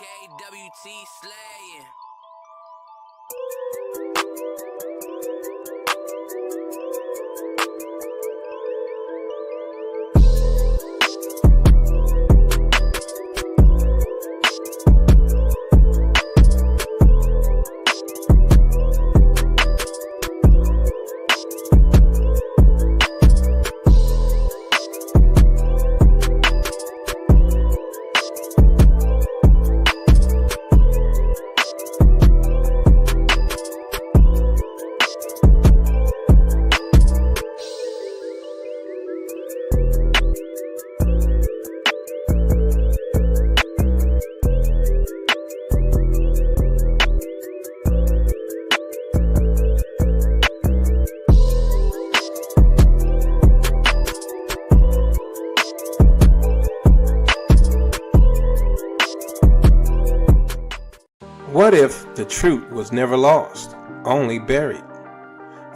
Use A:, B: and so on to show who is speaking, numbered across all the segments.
A: KWT slaying.
B: What if the truth was never lost, only buried?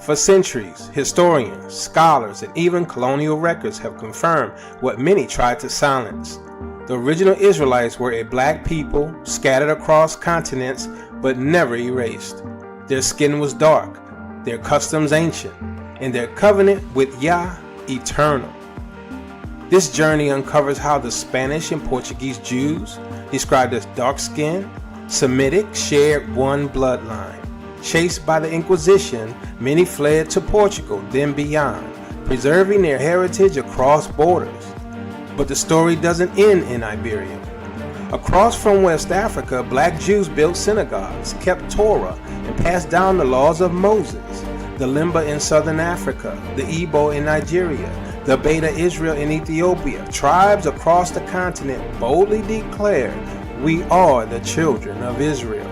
B: For centuries, historians, scholars, and even colonial records have confirmed what many tried to silence. The original Israelites were a black people scattered across continents but never erased. Their skin was dark, their customs ancient, and their covenant with Yah eternal. This journey uncovers how the Spanish and Portuguese Jews, described as dark-skinned, Semitic, shared one bloodline. Chased by the Inquisition, many fled to Portugal, then beyond, preserving their heritage across borders. But the story doesn't end in Iberia. Across from West Africa, black Jews built synagogues, kept Torah, and passed down the laws of Moses. The Limba in southern Africa, the Igbo in Nigeria, the Beta Israel in Ethiopia, tribes across the continent boldly declare, "We are the children of Israel."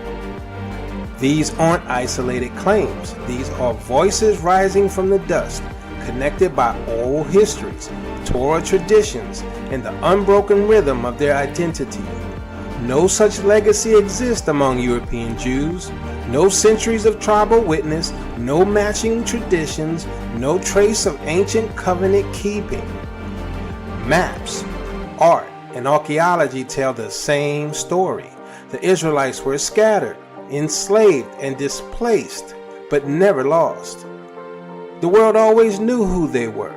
B: These aren't isolated claims. These are voices rising from the dust, connected by oral histories, Torah traditions, and the unbroken rhythm of their identity. No such legacy exists among European Jews. No centuries of tribal witness, no matching traditions, no trace of ancient covenant keeping. Maps, art, and archaeology tell the same story. The Israelites were scattered, enslaved, and displaced, but never lost. The world always knew who they were.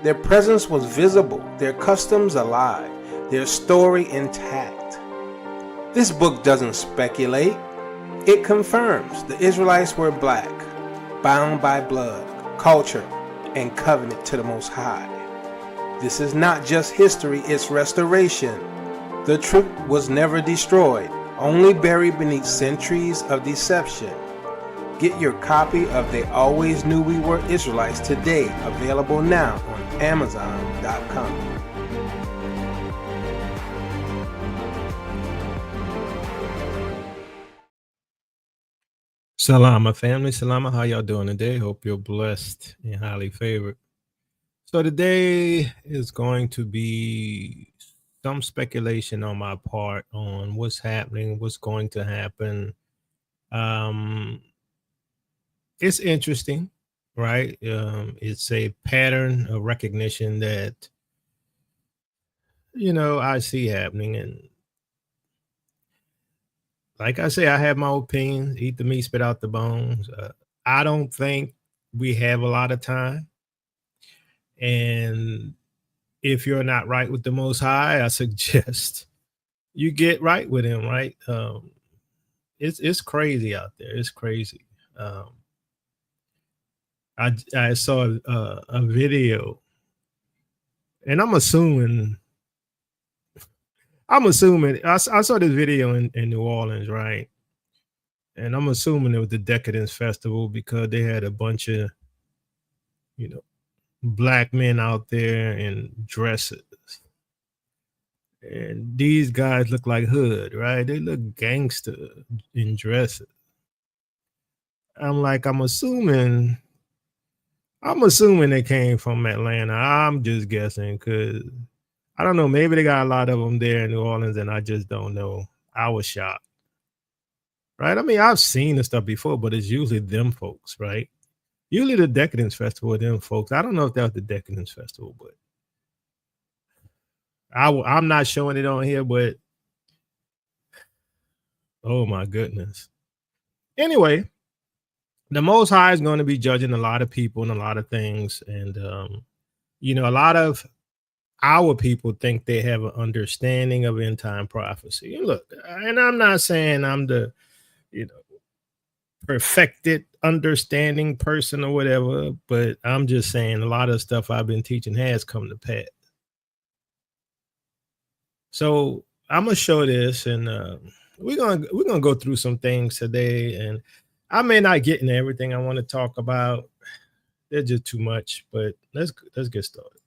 B: Their presence was visible, their customs alive, their story intact. This book doesn't speculate. It confirms the Israelites were black, bound by blood, culture, and covenant to the Most High. This is not just history, it's restoration. The truth was never destroyed, only buried beneath centuries of deception. Get your copy of They Always Knew We Were Israelites today, available now on Amazon.com.
C: Salama family, salama, how y'all doing today? Hope you're blessed and highly favored. So today is going to be some speculation on my part on what's happening, what's going to happen. It's interesting, right? It's a pattern of recognition that, I see happening. And like I say, I have my opinions, eat the meat, spit out the bones. I don't think we have a lot of time. And if you're not right with the Most High, I suggest you get right with him, right? It's crazy out there. It's crazy. I saw a video, and I'm assuming I saw this video in New Orleans, right? And I'm assuming it was the Decadence Festival because they had a bunch of, black men out there in dresses. And these guys look like hood, right? They look gangster in dresses. I'm assuming they came from Atlanta. I'm just guessing because I don't know. Maybe they got a lot of them there in New Orleans and I just don't know. I was shocked. Right? I mean, I've seen this stuff before, but it's usually them folks, right? Usually the Decadence Festival with them folks. I don't know if that was the Decadence Festival, but I'm not showing it on here, but Oh my goodness. Anyway, the Most High is going to be judging a lot of people and a lot of things. And, a lot of our people think they have an understanding of end time prophecy. And look, and I'm not saying I'm the, you know, perfected understanding person or whatever, but I'm just saying a lot of stuff I've been teaching has come to pass. So I'm gonna show this, and we're gonna go through some things today, and I may not get into everything I want to talk about. There's just too much, but let's get started.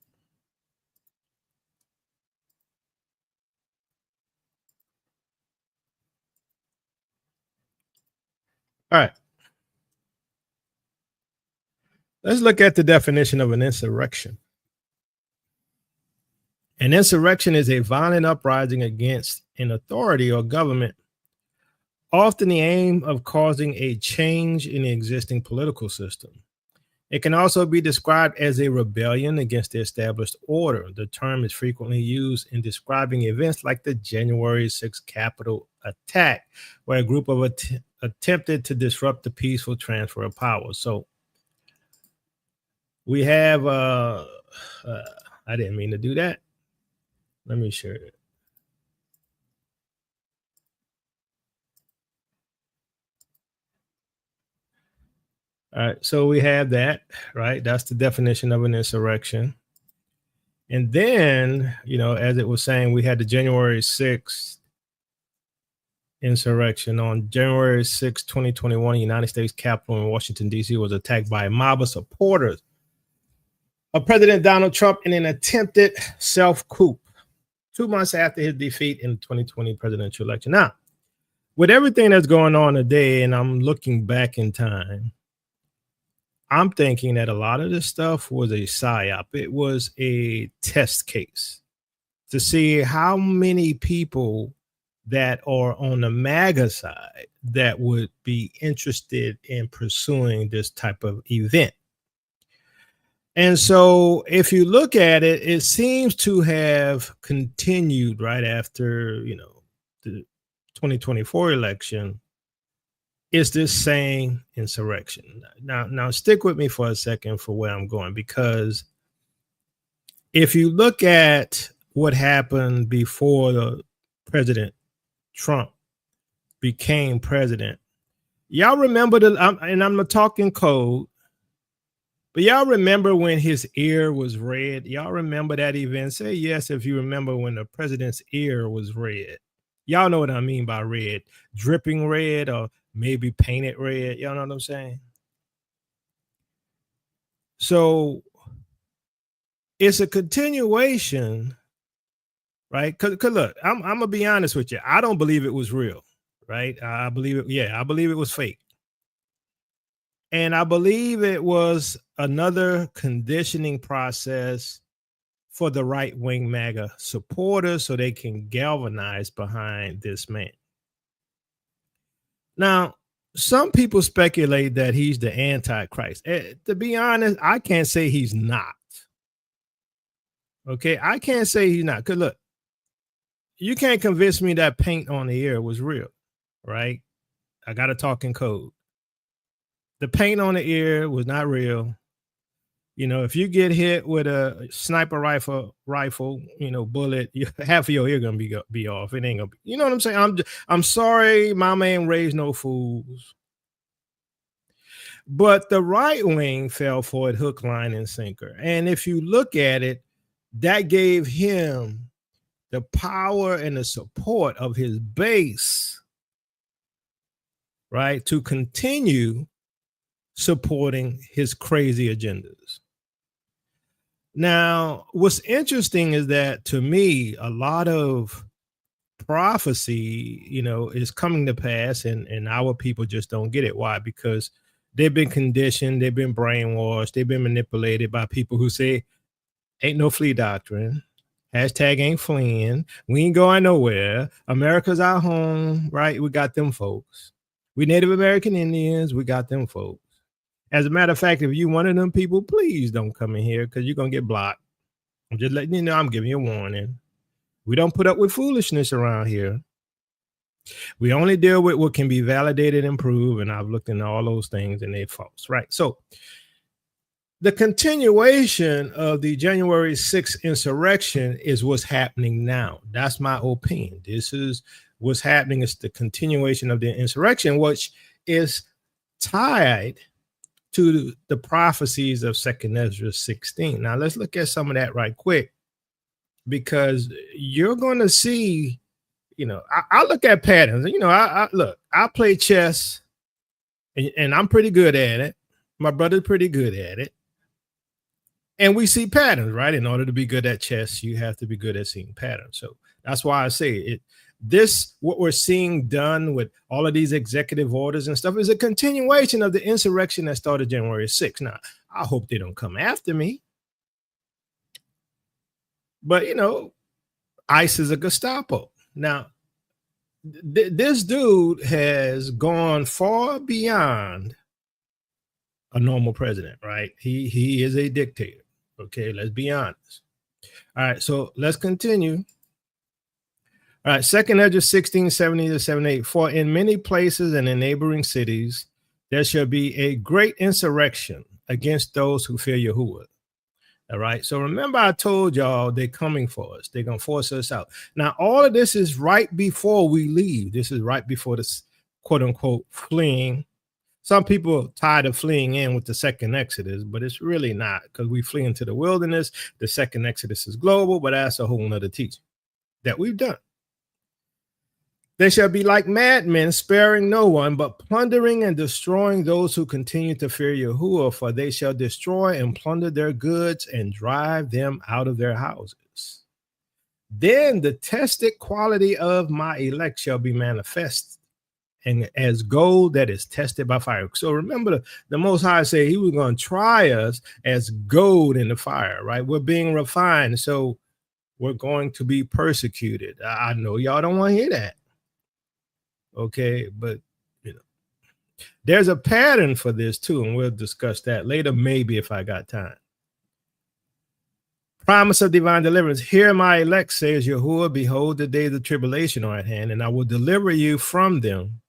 C: All right, let's look at the definition of an insurrection. An insurrection is a violent uprising against an authority or government, often the aim of causing a change in the existing political system. It can also be described as a rebellion against the established order. The term is frequently used in describing events like the January 6th Capitol attack, where a group of attempted to disrupt the peaceful transfer of power. So we have, I didn't mean to do that. Let me share it. All right, so we have that, right? That's the definition of an insurrection. And then, as it was saying, we had the January 6th insurrection. On January 6, 2021, the United States Capitol in Washington, D.C. was attacked by a mob of supporters of President Donald Trump in an attempted self-coup 2 months after his defeat in the 2020 presidential election. Now, with everything that's going on today, and I'm looking back in time, I'm thinking that a lot of this stuff was a psyop. It was a test case to see how many people that are on the MAGA side that would be interested in pursuing this type of event. And so if you look at it, it seems to have continued right after, the 2024 election. Is this same insurrection? Now stick with me for a second for where I'm going, because if you look at what happened before the President Trump became president, y'all remember and I'm talking code, but y'all remember when his ear was red? Y'all remember that event? Say yes if you remember when the president's ear was red. Y'all know what I mean by red, dripping red or maybe painted red. Y'all know what I'm saying? So it's a continuation, right? Because look, I'm gonna be honest with you. I don't believe it was real, right? I believe it. Yeah, I believe it was fake. And I believe it was another conditioning process for the right-wing MAGA supporters so they can galvanize behind this man. Now, some people speculate that he's the Antichrist. To be honest, I can't say he's not. Okay, I can't say he's not. Because look, you can't convince me that paint on the ear was real, right? I got to talk in code. The paint on the ear was not real. If you get hit with a sniper rifle, bullet, half of your ear gonna be off. It ain't gonna be. You know what I'm saying? I'm sorry, my man raised no fools. But the right wing fell for it hook, line, and sinker. And if you look at it, that gave him the power and the support of his base, right, to continue supporting his crazy agendas. Now, what's interesting is that, to me, a lot of prophecy, is coming to pass, and our people just don't get it. Why? Because they've been conditioned, they've been brainwashed, they've been manipulated by people who say, ain't no flea doctrine. Hashtag ain't fleeing. We ain't going nowhere. America's our home, right? We got them folks. We Native American Indians, we got them folks. As a matter of fact, if you one of them people, please don't come in here because you're going to get blocked. I'm just letting you know, I'm giving you a warning. We don't put up with foolishness around here. We only deal with what can be validated and proved, and I've looked into all those things and they're false, right? So the continuation of the January 6th insurrection is what's happening now. That's my opinion. This is what's happening. It's the continuation of the insurrection, which is tied to the prophecies of 2nd Ezra 16. Now let's look at some of that right quick, because you're going to see, I look at patterns. I play chess and I'm pretty good at it. My brother's pretty good at it. And we see patterns, right? In order to be good at chess, you have to be good at seeing patterns. So that's why I say it. What we're seeing done with all of these executive orders and stuff is a continuation of the insurrection that started January 6th. Now, I hope they don't come after me. But, ICE is a Gestapo. Now, this dude has gone far beyond a normal president, right? He is a dictator. Okay, let's be honest. All right, so let's continue. All right, 2nd Ezra 16:70-78. For in many places and in neighboring cities, there shall be a great insurrection against those who fear Yahuwah. All right, so remember I told y'all they're coming for us. They're going to force us out. Now, all of this is right before we leave. This is right before this quote unquote fleeing. Some people tired of fleeing in with the second Exodus, but it's really not, because we flee into the wilderness. The second Exodus is global, but that's a whole nother teaching that we've done. They shall be like madmen, sparing no one, but plundering and destroying those who continue to fear Yahuwah, for they shall destroy and plunder their goods and drive them out of their houses. Then the tested quality of my elect shall be manifest, and as gold that is tested by fire. So remember, the Most High said he was going to try us as gold in the fire, right? We're being refined, so we're going to be persecuted. I know y'all don't want to hear that. Okay, but there's a pattern for this too, and we'll discuss that later, maybe if I got time. Promise of divine deliverance. Hear my elect, says Yahuwah, behold, the days of tribulation are at hand, and I will deliver you from them.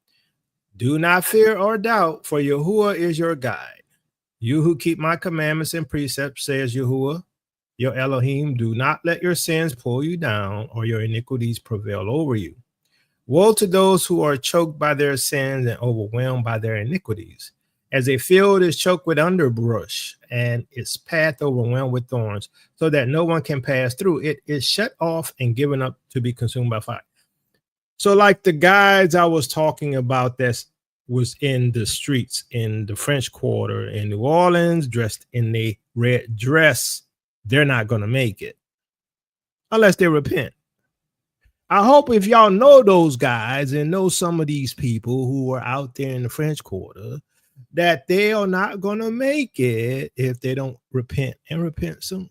C: Do not fear or doubt, for Yahuwah is your guide. You who keep my commandments and precepts, says Yahuwah, your Elohim, do not let your sins pull you down or your iniquities prevail over you. Woe to those who are choked by their sins and overwhelmed by their iniquities. As a field is choked with underbrush and its path overwhelmed with thorns, so that no one can pass through, it is shut off and given up to be consumed by fire. So like the guys I was talking about that was in the streets in the French Quarter in New Orleans, dressed in a red dress, they're not going to make it unless they repent. I hope if y'all know those guys and know some of these people who are out there in the French Quarter, that they are not going to make it if they don't repent, and repent soon.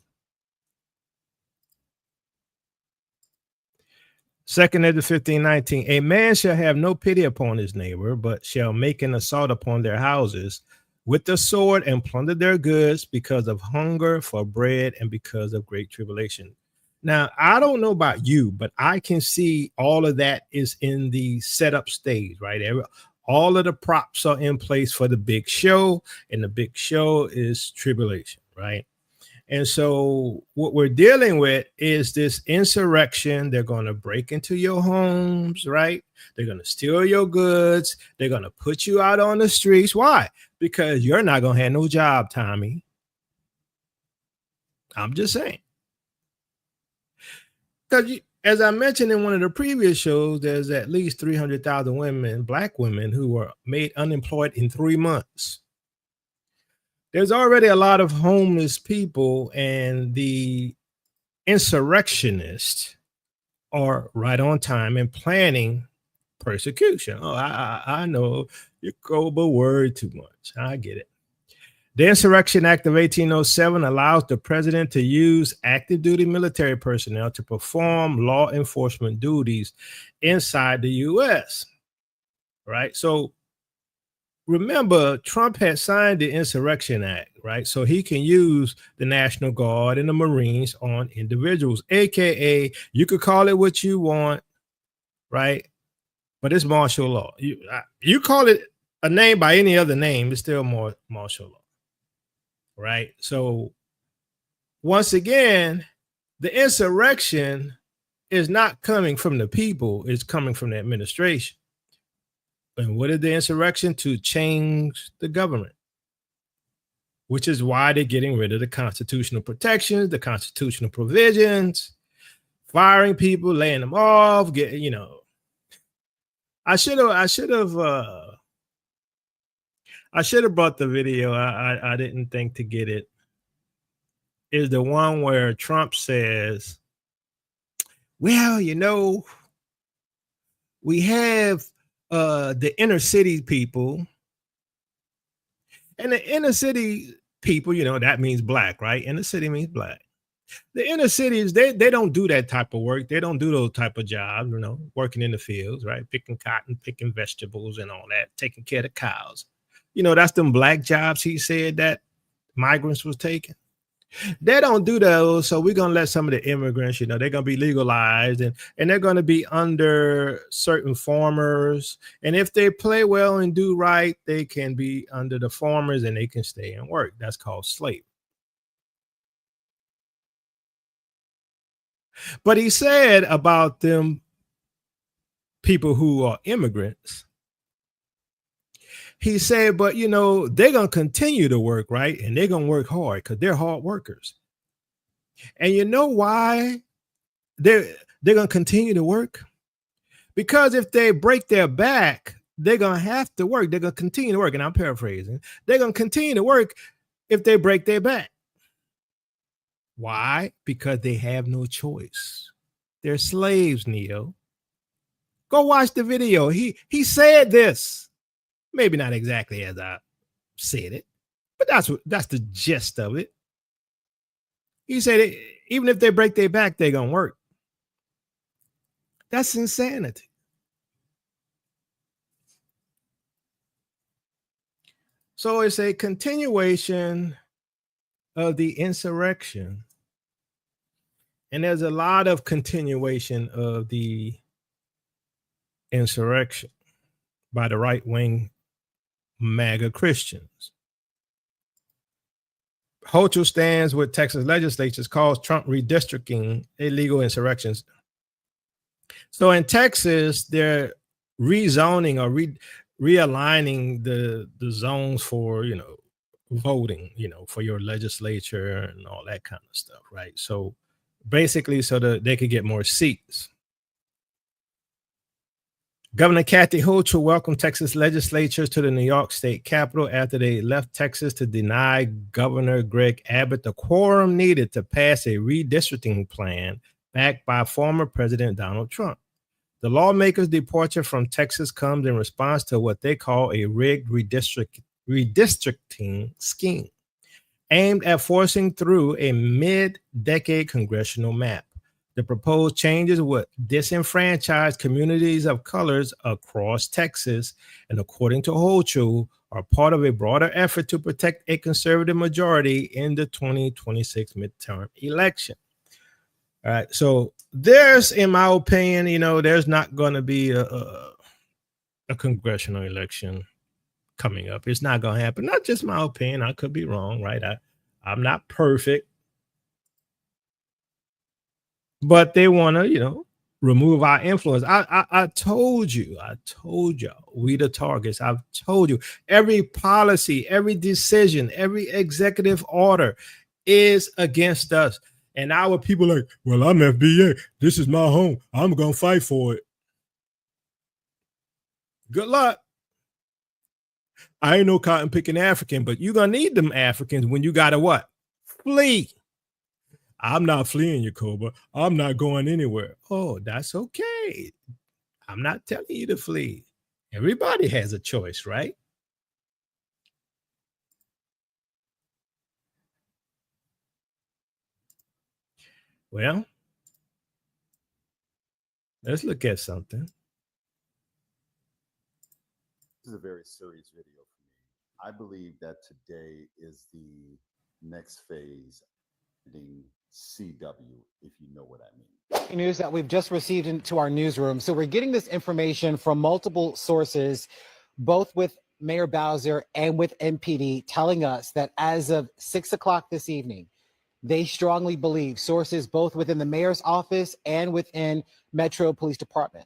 C: 2nd Ezra 15:19. A man shall have no pity upon his neighbor, but shall make an assault upon their houses with the sword and plunder their goods because of hunger for bread and because of great tribulation. Now, I don't know about you, but I can see all of that is in the setup stage, right? All of the props are in place for the big show, and the big show is tribulation, right? And so what we're dealing with is this insurrection. They're going to break into your homes, right? They're going to steal your goods. They're going to put you out on the streets. Why? Because you're not going to have no job, Tommy. I'm just saying. Because as I mentioned in one of the previous shows, there's at least 300,000 women, black women, who were made unemployed in 3 months. There's already a lot of homeless people, and the insurrectionists are right on time and planning persecution. Oh, I know you go but word too much. I get it. The Insurrection Act of 1807 allows the president to use active duty military personnel to perform law enforcement duties inside the U.S. Right? So remember, Trump had signed the Insurrection Act, right? So he can use the National Guard and the Marines on individuals, AKA, you could call it what you want, right? but it's martial law. You call it a name by any other name, it's still more martial law, right? So once again, the insurrection is not coming from the people, it's coming from the administration. And what is the insurrection? To change the government, which is why they're getting rid of the constitutional protections, the constitutional provisions, firing people, laying them off, I should have brought the video. I didn't think to get it. Is the one where Trump says, well, we have the inner city people, and the inner city people, that means black, right? Inner city means black. The inner cities, they don't do that type of work. They don't do those type of jobs, working in the fields, right? Picking cotton, picking vegetables and all that, taking care of the cows. That's them black jobs he said that migrants was taking. They don't do those, so we're going to let some of the immigrants, they're going to be legalized, and they're going to be under certain farmers. And if they play well and do right, they can be under the farmers and they can stay and work. That's called slavery. But he said about them people who are immigrants, he said, but they're going to continue to work, right? And they're going to work hard because they're hard workers. And you know why they're going to continue to work? Because if they break their back, they're going to have to work. They're going to continue to work. And I'm paraphrasing. They're going to continue to work if they break their back. Why? Because they have no choice. They're slaves, Neo. Go watch the video. He said this. Maybe not exactly as I said it, but that's the gist of it. He said even if they break their back, they're going to work. That's insanity. So it's a continuation of the insurrection. And there's a lot of continuation of the insurrection by the right-wing MAGA Christians. Hochul stands with Texas legislatures, calls Trump redistricting illegal insurrections. So in Texas, they're rezoning or realigning the zones for, voting, for your legislature and all that kind of stuff, right? So basically so that they could get more seats. Governor Kathy Hochul welcomed Texas legislatures to the New York State Capitol after they left Texas to deny Governor Greg Abbott the quorum needed to pass a redistricting plan backed by former President Donald Trump. The lawmakers' departure from Texas comes in response to what they call a rigged redistricting scheme aimed at forcing through a mid-decade congressional map. The proposed changes would disenfranchise communities of colors across Texas, and according to Hochul, are part of a broader effort to protect a conservative majority in the 2026 midterm election. All right, so there's, in my opinion, there's not going to be a congressional election coming up. It's not going to happen. Not just my opinion. I could be wrong, right? I'm not perfect. But they want to, remove our influence. I told y'all, we the targets. I've told you, every policy, every decision, every executive order is against us. And our people like, well, I'm FBA. This is my home. I'm going to fight for it. Good luck. I ain't no cotton picking African, but you're going to need them Africans when you got to what? Flee. I'm not fleeing you, Cobra. I'm not going anywhere. Oh, that's okay. I'm not telling you to flee. Everybody has a choice, right? Well, let's look at something.
A: This is a very serious video for me. I believe that today is the next phase CW, if you know what I mean.
D: News that we've just received into our newsroom. So we're getting this information from multiple sources, both with Mayor Bowser and with MPD, telling us that as of 6 o'clock this evening, they strongly believe, sources both within the mayor's office and within Metro Police Department,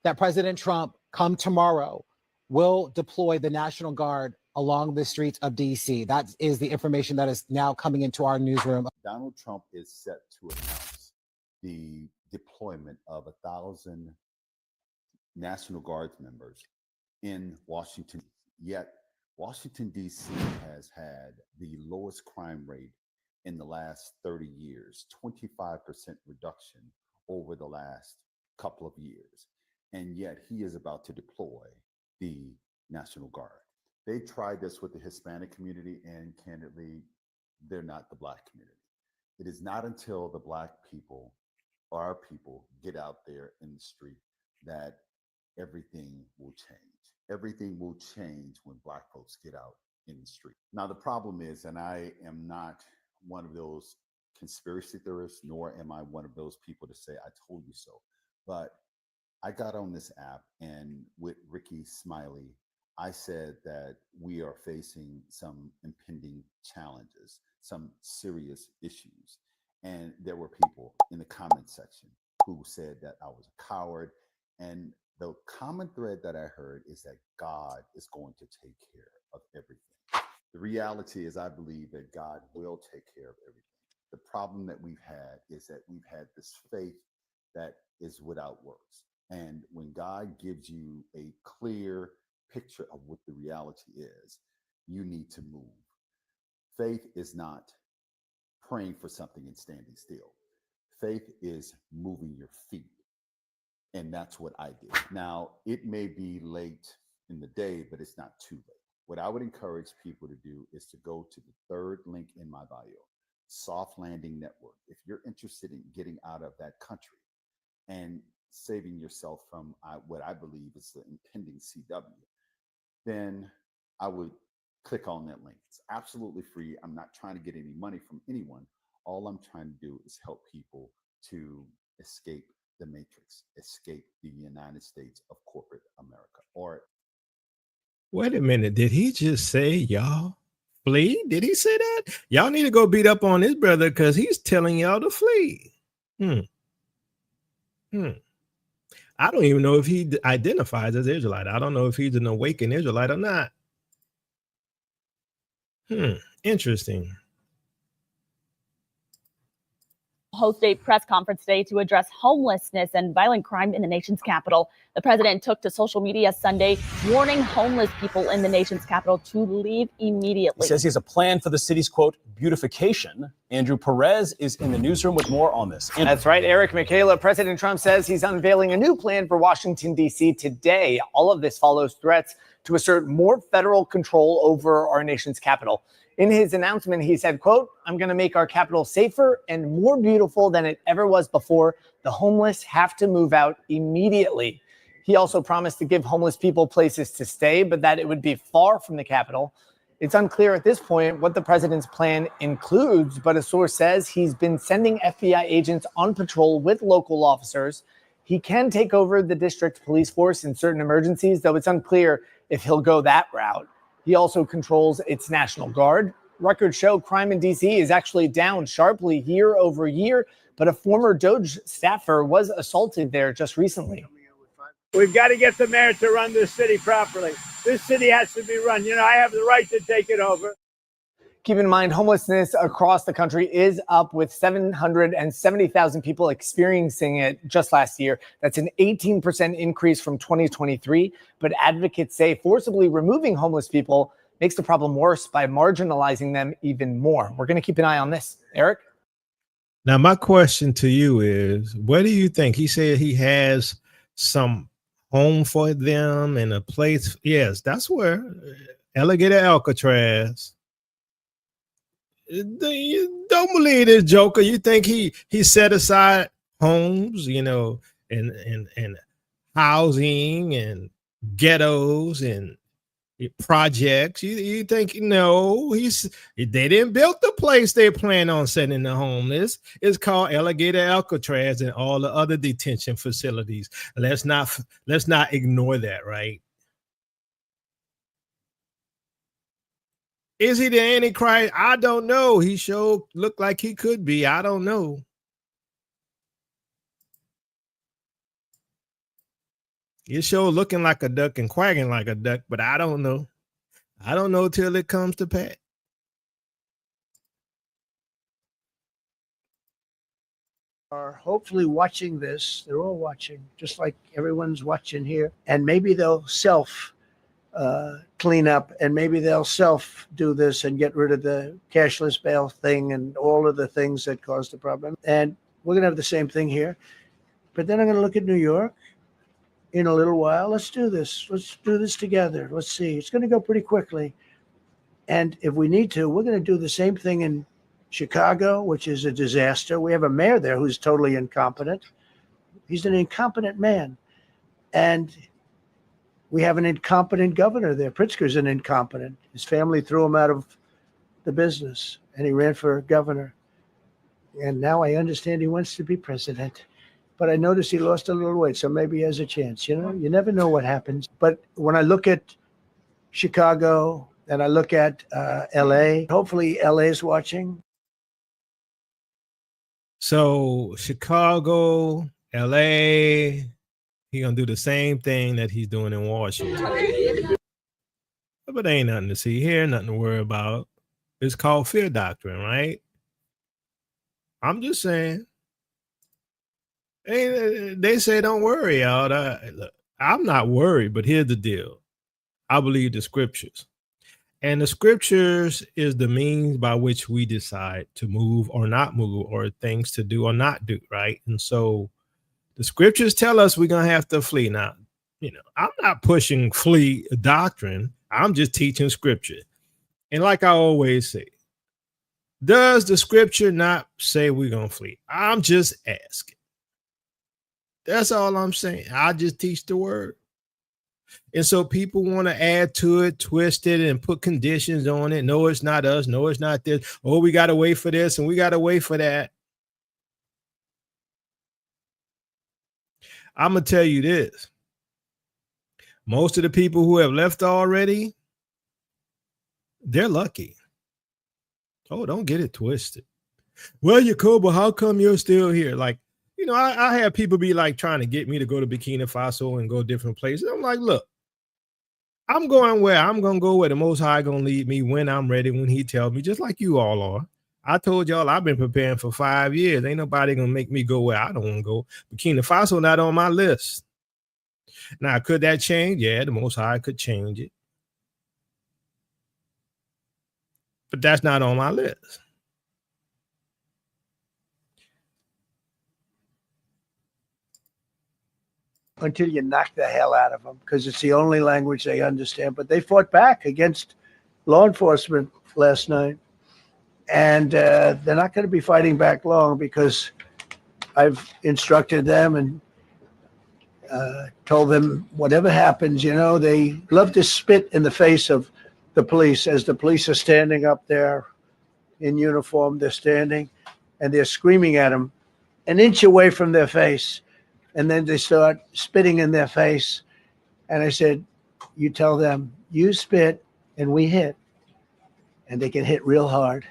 D: that President Trump, come tomorrow, will deploy the National Guard along the streets of DC. That is the information that is now coming into our newsroom.
A: Donald Trump is set to announce the deployment of 1,000 National Guard members in Washington. Yet, Washington, D.C. has had the lowest crime rate in the last 30 years, 25% reduction over the last couple of years. And yet he is about to deploy the National Guard. They tried this with the Hispanic community, and candidly, they're not the Black community. It is not until the Black people, our people, get out there in the street that everything will change. Everything will change when Black folks get out in the street. Now, the problem is, and I am not one of those conspiracy theorists, nor am I one of those people to say, I told you so. But I got on this app, and with Ricky Smiley, I said that we are facing some impending challenges, some serious issues. And there were people in the comment section who said that I was a coward. And the common thread that I heard is that God is going to take care of everything. The reality is, I believe that God will take care of everything. The problem that we've had is that we've had this faith that is without works. And when God gives you a clear picture of what the reality is, you need to move. Faith is not praying for something and standing still. Faith is moving your feet. And that's what I did. Now, it may be late in the day, but it's not too late. What I would encourage people to do is to go to the third link in my bio, Soft Landing Network. If you're interested in getting out of that country and saving yourself from what I believe is the impending CW, then I would click on that link. It's absolutely free. I'm not trying to get any money from anyone. All I'm trying to do is help people to escape the matrix, escape the United States of corporate America. Or
C: wait a minute, did he just say y'all flee? Did he say that? Y'all need to go beat up on his brother because he's telling y'all to flee. I don't even know if he identifies as Israelite. I don't know if he's an awakened Israelite or not. Interesting.
E: Host a press conference today to address homelessness and violent crime in the nation's capital. The president took to social media Sunday, warning homeless people in the nation's capital to leave immediately.
F: He says he has a plan for the city's, quote, beautification. Andrew Perez is in the newsroom with more on this.
G: That's right, Eric. Michaela, President Trump says he's unveiling a new plan for Washington, D.C. today. All of this follows threats to assert more federal control over our nation's capital. In his announcement, he said, quote, I'm going to make our capital safer and more beautiful than it ever was before. The homeless have to move out immediately. He also promised to give homeless people places to stay, but that it would be far from the capital. It's unclear at this point what the president's plan includes, but a source says he's been sending FBI agents on patrol with local officers. He can take over the district police force in certain emergencies, though it's unclear if he'll go that route. He also controls its National Guard. Records show crime in D.C. is actually down sharply year over year, but a former DOJ staffer was assaulted there just recently.
H: We've got to get the mayor to run this city properly. This city has to be run. You know, I have the right to take it over.
G: Keep in mind, homelessness across the country is up, with 770,000 people experiencing it just last year. That's an 18% increase from 2023. But advocates say forcibly removing homeless people makes the problem worse by marginalizing them even more. We're going to keep an eye on this. Eric?
C: Now, my question to you is, what do you think? He said he has some home for them and a place. Yes, that's where Alligator Alcatraz. You don't believe this joker. You think he set aside homes, you know, and housing and ghettos and projects. You think, no, they didn't build the place they plan on sending the homeless. It's called Alligator Alcatraz and all the other detention facilities. Let's not ignore that, right? Is he the Antichrist? I don't know. He sure looked like he could be. I don't know. He's sure looking like a duck and quacking like a duck, but I don't know. I don't know till it comes to pass.
I: Are hopefully watching this. They're all watching, just like everyone's watching here. And maybe they'll self clean up, and maybe they'll self do this and get rid of the cashless bail thing and all of the things that caused the problem. And we're going to have the same thing here. But then I'm going to look at New York in a little while. Let's do this. Let's do this together. Let's see. It's going to go pretty quickly. And if we need to, we're going to do the same thing in Chicago, which is a disaster. We have a mayor there who's totally incompetent. He's an incompetent man. And we have an incompetent governor there. Pritzker's an incompetent. His family threw him out of the business, and he ran for governor. And now I understand he wants to be president. But I noticed he lost a little weight, so maybe he has a chance. You know, you never know what happens. But when I look at Chicago and I look at L.A., hopefully L.A. is watching.
C: So Chicago, LA, he gonna do the same thing that he's doing in Washington. But ain't nothing to see here, nothing to worry about. It's called fear doctrine, right? I'm just saying. They say don't worry, y'all. Look, I'm not worried, but here's the deal. I believe the scriptures. And the scriptures is the means by which we decide to move or not move, or things to do or not do, right? And so the scriptures tell us we're going to have to flee. Now, you know, I'm not pushing flee doctrine. I'm just teaching scripture. And like I always say, does the scripture not say we're going to flee? I'm just asking. That's all I'm saying. I just teach the word. And so people want to add to it, twist it, and put conditions on it. No, it's not us. No, it's not this. Oh, we got to wait for this and we got to wait for that. I'm going to tell you this. Most of the people who have left already, they're lucky. Oh, don't get it twisted. Well, Jacobo, how come you're still here? Like, you know, I have people be like trying to get me to go to Burkina Faso and go different places. I'm like, look, I'm going where I'm going to go where the Most High going to lead me when I'm ready, when he tells me, just like you all are. I told y'all I've been preparing for 5 years. Ain't nobody going to make me go where I don't want to go. Burkina Faso not on my list. Now, could that change? Yeah, the Most High could change it. But that's not on my list.
I: Until you knock the hell out of them, because it's the only language they understand. But they fought back against law enforcement last night. And they're not going to be fighting back long, because I've instructed them and told them whatever happens, you know, they love to spit in the face of the police as the police are standing up there in uniform. They're standing and they're screaming at them an inch away from their face. And then they start spitting in their face. And I said, you tell them, you spit and we hit. And they get hit real hard.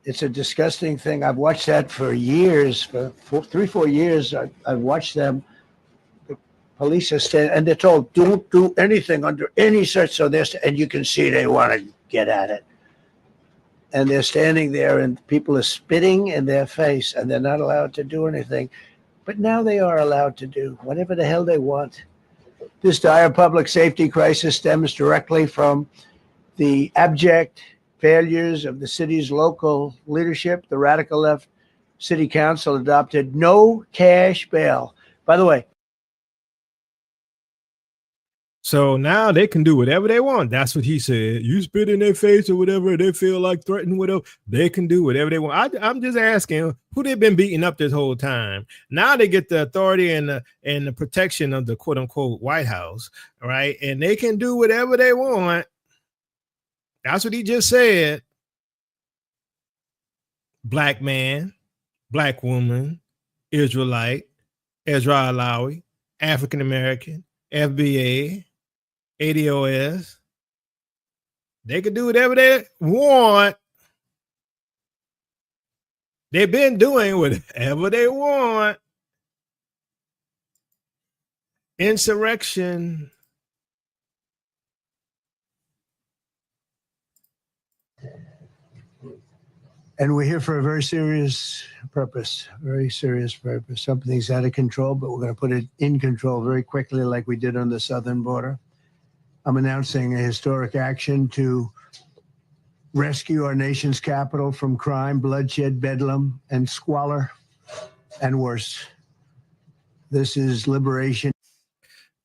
I: It's a disgusting thing. I've watched that for years, for 3-4 years. I've watched them. The police are standing, and they're told, don't do anything under any search. So and you can see they want to get at it. And they're standing there, and people are spitting in their face, and they're not allowed to do anything. But now they are allowed to do whatever the hell they want. This dire public safety crisis stems directly from the abject failures of the city's local leadership. The radical left city council adopted no cash bail. By the way,
C: So now they can do whatever they want. That's what he said. You spit in their face or whatever, they feel like threatening, whatever. They can do whatever they want. I'm just asking who they've been beating up this whole time. Now they get the authority and the protection of the quote unquote White House, right? And they can do whatever they want. That's what he just said. Black man, black woman, Israelite, Ezra Alawi, African American, FBA, ADOS. They can do whatever they want. They've been doing whatever they want. Insurrection.
I: And we're here for a very serious purpose, Something's out of control, but we're going to put it in control very quickly like we did on the southern border. I'm announcing a historic action to rescue our nation's capital from crime, bloodshed, bedlam, and squalor, and worse. This is liberation.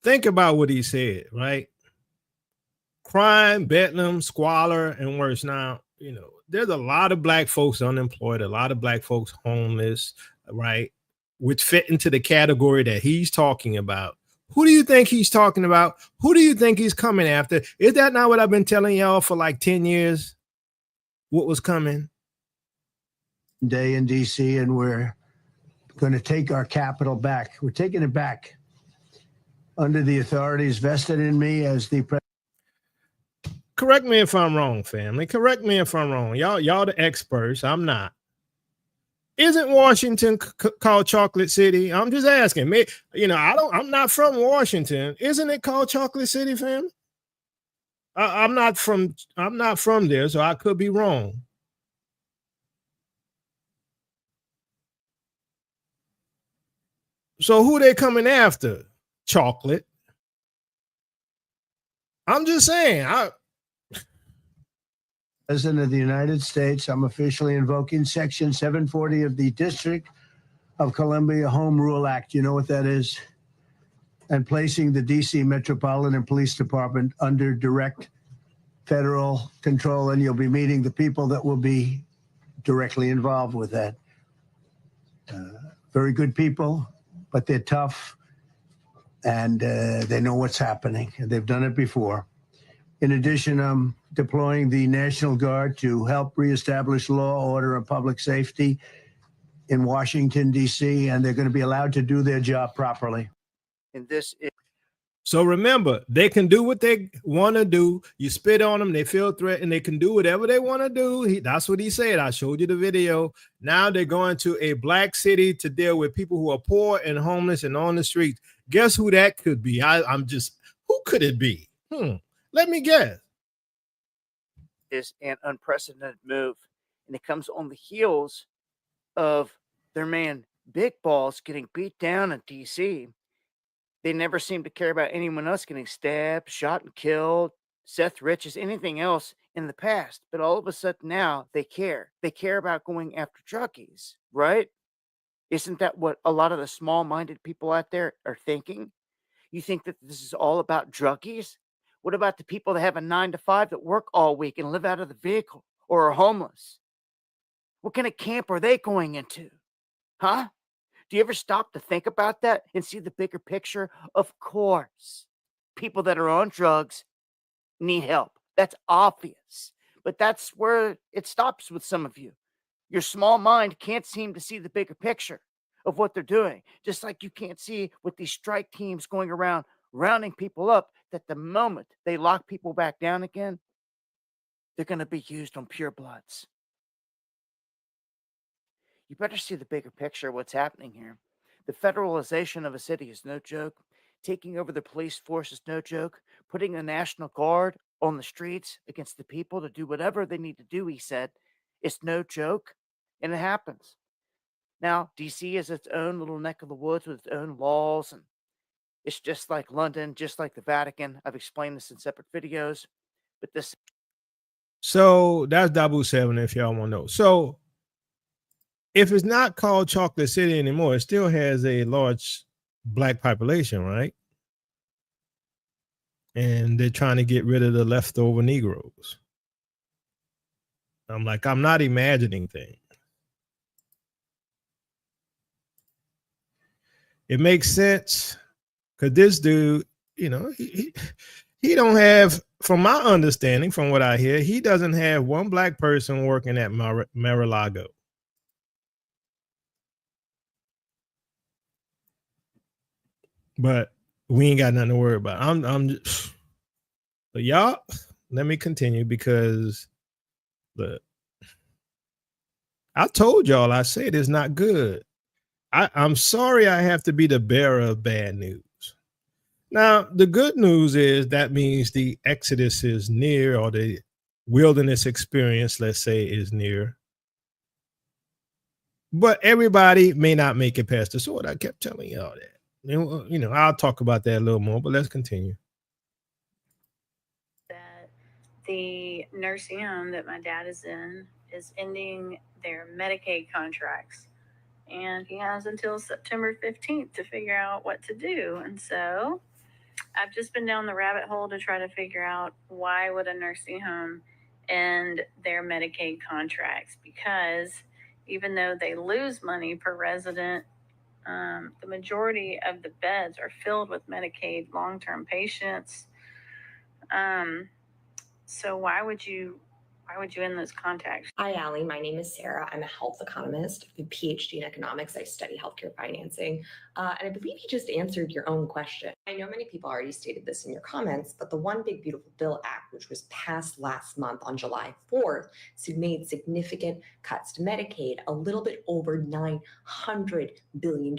C: Think about what he said, right? Crime, bedlam, squalor, and worse. Now, you know, there's a lot of black folks unemployed, a lot of black folks homeless, right? Which fit into the category that he's talking about. Who do you think he's talking about? Who do you think he's coming after? Is that not what I've been telling y'all for like 10 years? What was coming?
I: Day in DC, and we're going to take our capital back. We're taking it back under the authorities vested in me as the president.
C: Correct me if I'm wrong, family. Correct me if I'm wrong. Y'all the experts. I'm not. Isn't Washington called Chocolate City? I'm just asking. You know, I'm not from Washington. Isn't it called Chocolate City, fam? I'm not from there, so I could be wrong. So who they coming after? Chocolate. I'm just saying.
I: President of the United States, I'm officially invoking Section 740 of the District of Columbia Home Rule Act. You know what that is? And placing the D.C. Metropolitan Police Department under direct federal control. And you'll be meeting the people that will be directly involved with that. Very good people, but they're tough, and they know what's happening. And they've done it before. In addition, I'm deploying the National Guard to help reestablish law, order, and public safety in Washington, D.C., and they're going to be allowed to do their job properly. And this is.
C: So remember, they can do what they want to do. You spit on them, they feel threatened, they can do whatever they want to do. That's what he said. I showed you the video. Now they're going to a black city to deal with people who are poor and homeless and on the streets. Guess who that could be? Who could it be? Let me guess.
J: Is an unprecedented move, and it comes on the heels of their man Big Balls getting beat down in DC. They never seem to care about anyone else getting stabbed, shot, and killed, Seth Riches, anything else in the past. But all of a sudden now they care. They care about going after druggies, right? Isn't that what a lot of the small-minded people out there are thinking? You think that this is all about druggies? What about the people that have a 9-to-5 that work all week and live out of the vehicle or are homeless? What kind of camp are they going into? Huh? Do you ever stop to think about that and see the bigger picture? Of course, people that are on drugs need help. That's obvious. But that's where it stops with some of you. Your small mind can't seem to see the bigger picture of what they're doing. Just like you can't see with these strike teams going around rounding people up, that the moment they lock people back down again, they're going to be used on purebloods. You better see the bigger picture of what's happening here. The federalization of a city is no joke. Taking over the police force is no joke. Putting the National Guard on the streets against the people to do whatever they need to do, he said, it's no joke. And it happens. Now, DC is its own little neck of the woods with its own laws, and it's just like London, just like the Vatican. I've explained this in separate videos, but this.
C: So that's Dabu 7, if y'all want to know. So if it's not called Chocolate City anymore, it still has a large black population, right? and they're trying to get rid of the leftover Negroes. I'm like, I'm not imagining things. It makes sense because this dude, you know, he don't have, from my understanding, from what I hear, he doesn't have one black person working at Mar-a-Lago. But we ain't got nothing to worry about. I'm just, but y'all, let me continue because I told y'all, I said it's not good. I'm sorry I have to be the bearer of bad news. Now, the good news is that means the Exodus is near, or the wilderness experience, let's say, is near. But everybody may not make it past the sword. I kept telling y'all that. You know, I'll talk about that a little more, but let's continue.
K: That the nursing home that my dad is in is ending their Medicaid contracts. And he has until September 15th to figure out what to do. And so I've just been down the rabbit hole to try to figure out why would a nursing home end their Medicaid contracts? Because even though they lose money per resident, the majority of the beds are filled with Medicaid long-term patients. So why would you end those contacts?
L: Hi, Allie. My name is Sarah. I'm a health economist, a PhD in economics. I study healthcare financing. And I believe you just answered your own question. I know many people already stated this in your comments, but the One Big Beautiful Bill Act, which was passed last month on July 4th, made significant cuts to Medicaid, a little bit over $900 billion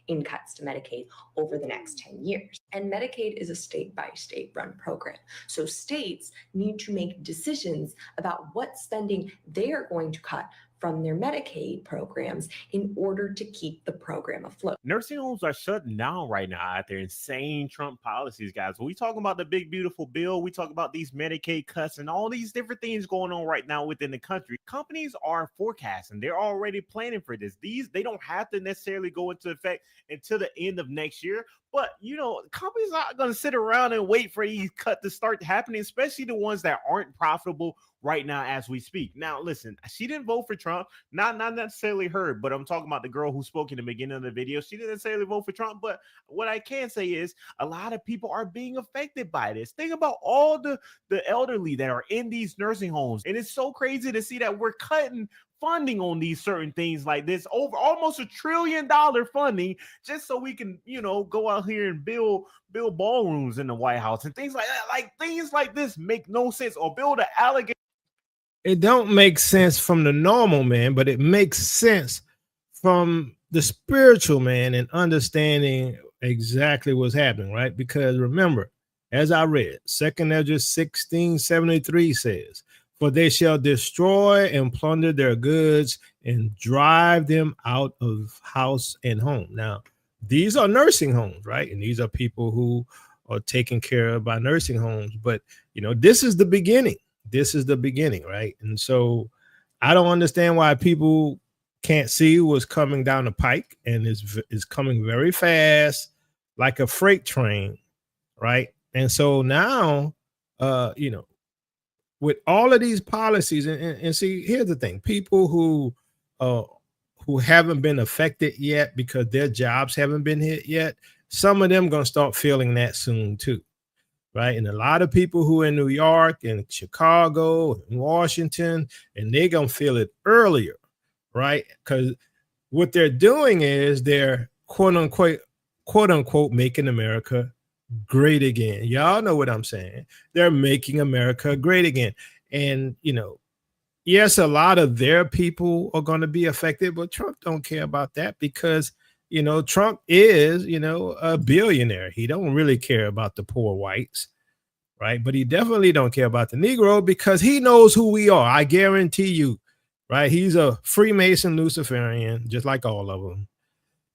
L: in cuts to Medicaid over the next 10 years. And Medicaid is a state-by-state run program. So states need to make decisions about what spending they are going to cut from their Medicaid programs in order to keep the program afloat.
M: Nursing homes are shutting down right now after insane Trump policies, guys. When we talk about the big, beautiful bill, we talk about these Medicaid cuts and all these different things going on right now within the country. Companies are forecasting. They're already planning for this. They don't have to necessarily go into effect until the end of next year. But, you know, companies aren't going to sit around and wait for these cuts to start happening, especially the ones that aren't profitable right now as we speak. Now, listen, she didn't vote for Trump, not necessarily her, but I'm talking about the girl who spoke in the beginning of the video. She didn't necessarily vote for Trump, but what I can say is a lot of people are being affected by this. Think about all the elderly that are in these nursing homes, and it's so crazy to see that we're cutting funding on these certain things like this, over almost $1 trillion funding, just so we can, you know, go out here and build ballrooms in the White House and things like that. Like, things like this make no sense. Or build an alligator.
C: It don't make sense from the normal man, but it makes sense from the spiritual man and understanding exactly what's happening, right? Because remember, as I read, 2 Ezra 16:73 says, "For they shall destroy and plunder their goods and drive them out of house and home." Now, these are nursing homes, right? And these are people who are taken care of by nursing homes. But, you know, this is the beginning. This is the beginning, right? And so I don't understand why people can't see what's coming down the pike, and is coming very fast, like a freight train, right? And so now, you know, with all of these policies, and see, here's the thing: people who haven't been affected yet because their jobs haven't been hit yet, some of them gonna start feeling that soon too, right? And a lot of people who are in New York and Chicago and Washington, and they're gonna feel it earlier, right? Because what they're doing is they're quote unquote making America great again. Y'all know what I'm saying. They're making America great again. And, you know, yes, a lot of their people are going to be affected, but Trump don't care about that because, you know, Trump is, you know, a billionaire. He don't really care about the poor whites, right? But he definitely don't care about the Negro because he knows who we are. I guarantee you, right? He's a Freemason Luciferian, just like all of them.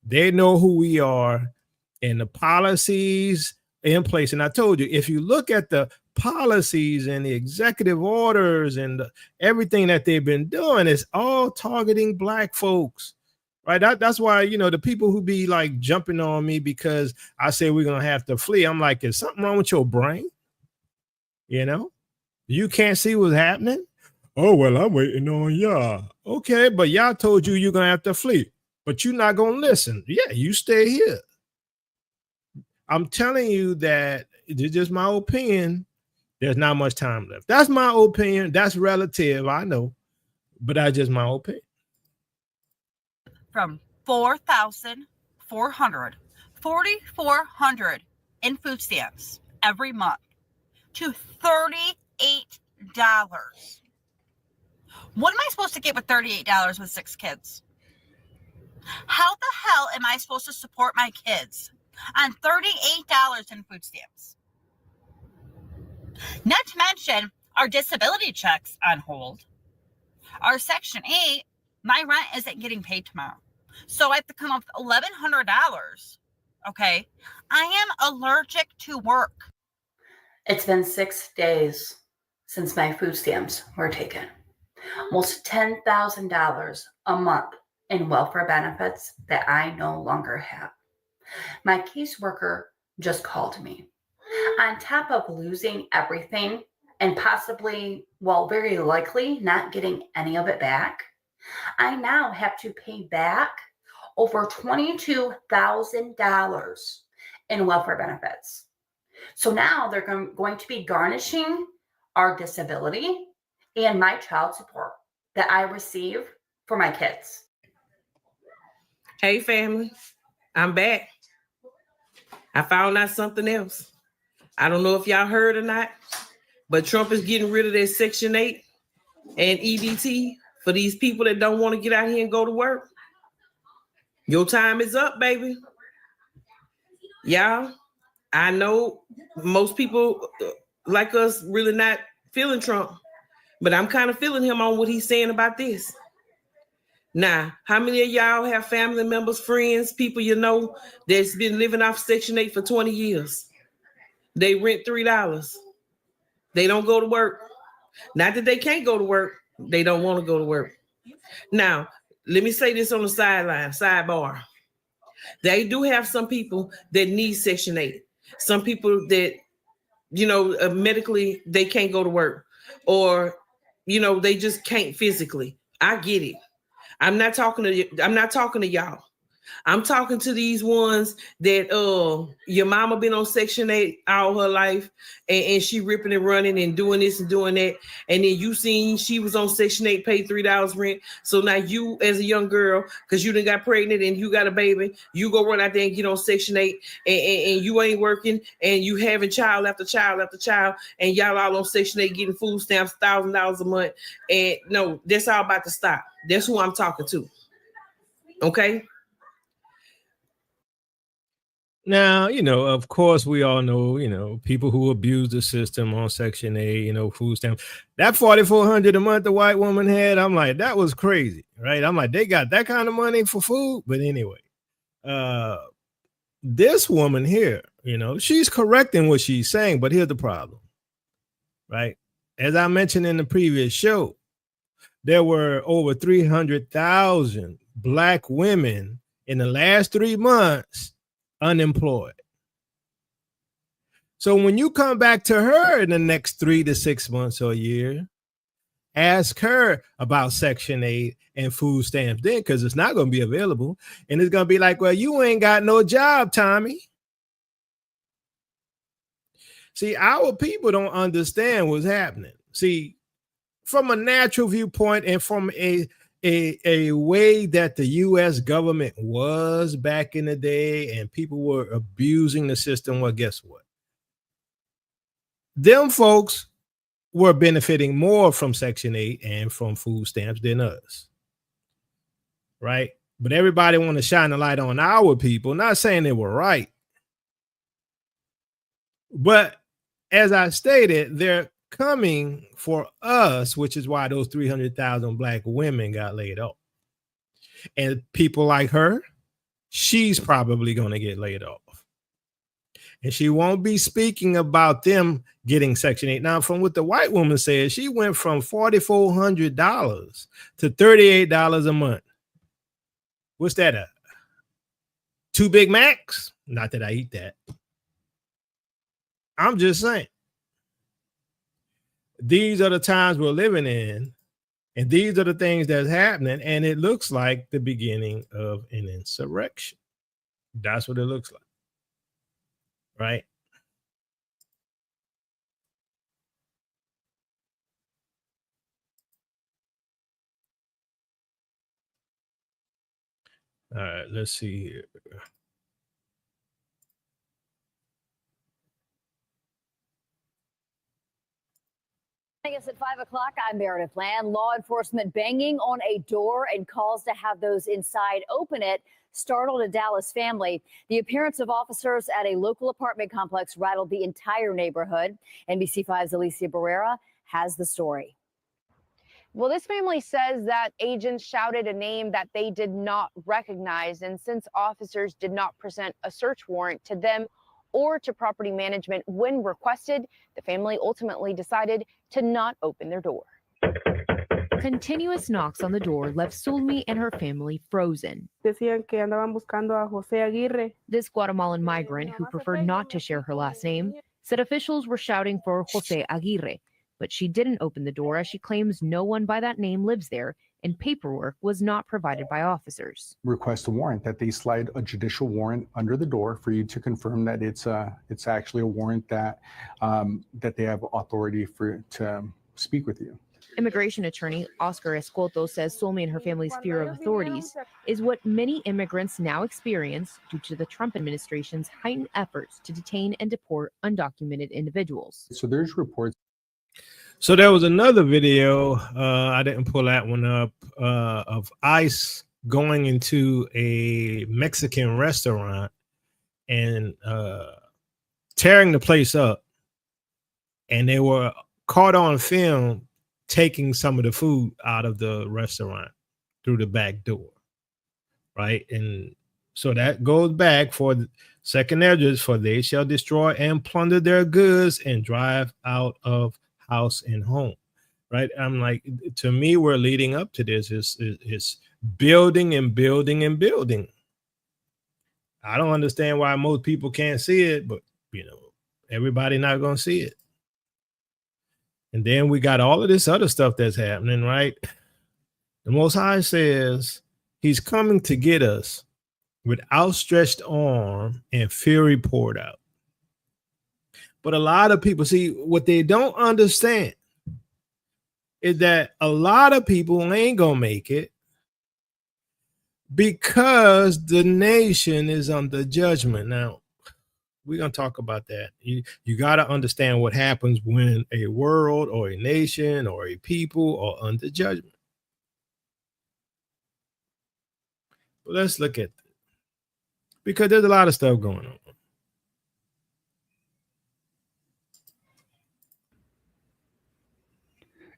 C: They know who we are and the policies in place. And I told you, if you look at the policies and the executive orders and everything that they've been doing, it's all targeting black folks, right? That's why, you know, the people who be like jumping on me because I say we're going to have to flee. I'm like, is something wrong with your brain? You know, you can't see what's happening. Oh, well, I'm waiting on y'all. Okay, but y'all told you you're going to have to flee, but you're not going to listen. Yeah, you stay here. I'm telling you that it's just my opinion. There's not much time left. That's my opinion. That's relative, I know, but that's just my opinion.
N: From 4,400 in food stamps every month to $38. What am I supposed to get with $38 with 6 kids? How the hell am I supposed to support my kids on $38 in food stamps? Not to mention our disability checks on hold. Our Section 8, my rent isn't getting paid tomorrow. So I have to come up with $1,100. Okay. I am allergic to work.
O: It's been 6 days since my food stamps were taken. Almost $10,000 a month in welfare benefits that I no longer have. My caseworker just called me. On top of losing everything and possibly, well, very likely not getting any of it back, I now have to pay back over $22,000 in welfare benefits. So now they're going to be garnishing our disability and my child support that I receive for my kids.
P: Hey, family, I'm back. I found out something else. I don't know if y'all heard or not, but Trump is getting rid of that Section 8 and EBT for these people that don't want to get out here and go to work. Your time is up, baby. Y'all, I know most people like us really not feeling Trump, but I'm kind of feeling him on what he's saying about this. Now, how many of y'all have family members, friends, people you know that's been living off Section 8 for 20 years? They rent $3. They don't go to work. Not that they can't go to work. They don't want to go to work. Now, let me say this on the sidebar. They do have some people that need Section 8. Some people that, you know, medically, they can't go to work. Or, you know, they just can't physically. I get it. I'm not talking to y'all. I'm talking to these ones that your mama been on Section 8 all her life and she ripping and running and doing this and doing that. And then you seen she was on Section 8, paid $3 rent. So now you as a young girl, because you done got pregnant and you got a baby, you go run out there and get on Section 8 and you ain't working and you having child after child after child and y'all all on Section 8 getting food stamps, $1,000 a month. And no, that's all about to stop. That's who I'm talking to. Okay?
C: Now, you know, of course, we all know, you know, people who abuse the system on Section 8, you know, food stamps. That $4,400 a month the white woman had, I'm like, that was crazy, right? I'm like, they got that kind of money for food. But anyway, this woman here, you know, she's correcting what she's saying, but here's the problem, right? As I mentioned in the previous show, there were over 300,000 Black women in the last 3 months unemployed. So when you come back to her in the next 3 to 6 months or a year, ask her about Section 8 and food stamps then, because it's not going to be available. And it's going to be like, well, you ain't got no job, Tommy. See, our people don't understand what's happening. See, from a natural viewpoint and from a way that the U.S. government was back in the day and people were abusing the system, well, guess what? Them folks were benefiting more from Section 8 and from food stamps than us, right? But everybody want to shine a light on our people, not saying they were right. But as I stated, they're coming for us, which is why those 300,000 Black women got laid off. And people like her, she's probably going to get laid off. And she won't be speaking about them getting Section 8. Now, from what the white woman said, she went from $4,400 to $38 a month. What's that? 2 Big Macs? Not that I eat that. I'm just saying. These are the times we're living in, and these are the things that's happening, and it looks like the beginning of an insurrection. That's what it looks like, right? All right, let's see here.
Q: I guess at 5 o'clock, I'm Meredith Land. Law enforcement banging on a door and calls to have those inside open it startled a Dallas family. The appearance of officers at a local apartment complex rattled the entire neighborhood. NBC5's Alicia Barrera has the story.
R: Well, this family says that agents shouted a name that they did not recognize. And since officers did not present a search warrant to them or to property management when requested, the family ultimately decided to not open their door.
S: Continuous knocks on the door left Sulmi and her family frozen.
T: Decían que andaban buscando a José Aguirre.
S: This Guatemalan migrant, who preferred not to share her last name, said officials were shouting for José Aguirre, but she didn't open the door as she claims no one by that name lives there and paperwork was not provided by officers.
U: Request a warrant, that they slide a judicial warrant under the door for you to confirm that it's actually a warrant that that they have authority to speak with you.
S: Immigration attorney Oscar Escoto says Sulmi and her family's fear of authorities is what many immigrants now experience due to the Trump administration's heightened efforts to detain and deport undocumented individuals.
U: So there's reports.
C: So there was another video, I didn't pull that one up, of ICE going into a Mexican restaurant and tearing the place up. And they were caught on film taking some of the food out of the restaurant through the back door, right? And so that goes back for the second address, for they shall destroy and plunder their goods and drive out of house and home, right? I'm like, to me, we're leading up to this is building and building and building. I don't understand why most people can't see it, but everybody not gonna see it. And then we got all of this other stuff that's happening, right? The Most High says he's coming to get us with outstretched arm and fury poured out. But a lot of people, see, what they don't understand is that a lot of people ain't gonna make it because the nation is under judgment. Now, we're gonna talk about that. You got to understand what happens when a world or a nation or a people are under judgment. But let's look at it, because there's a lot of stuff going on.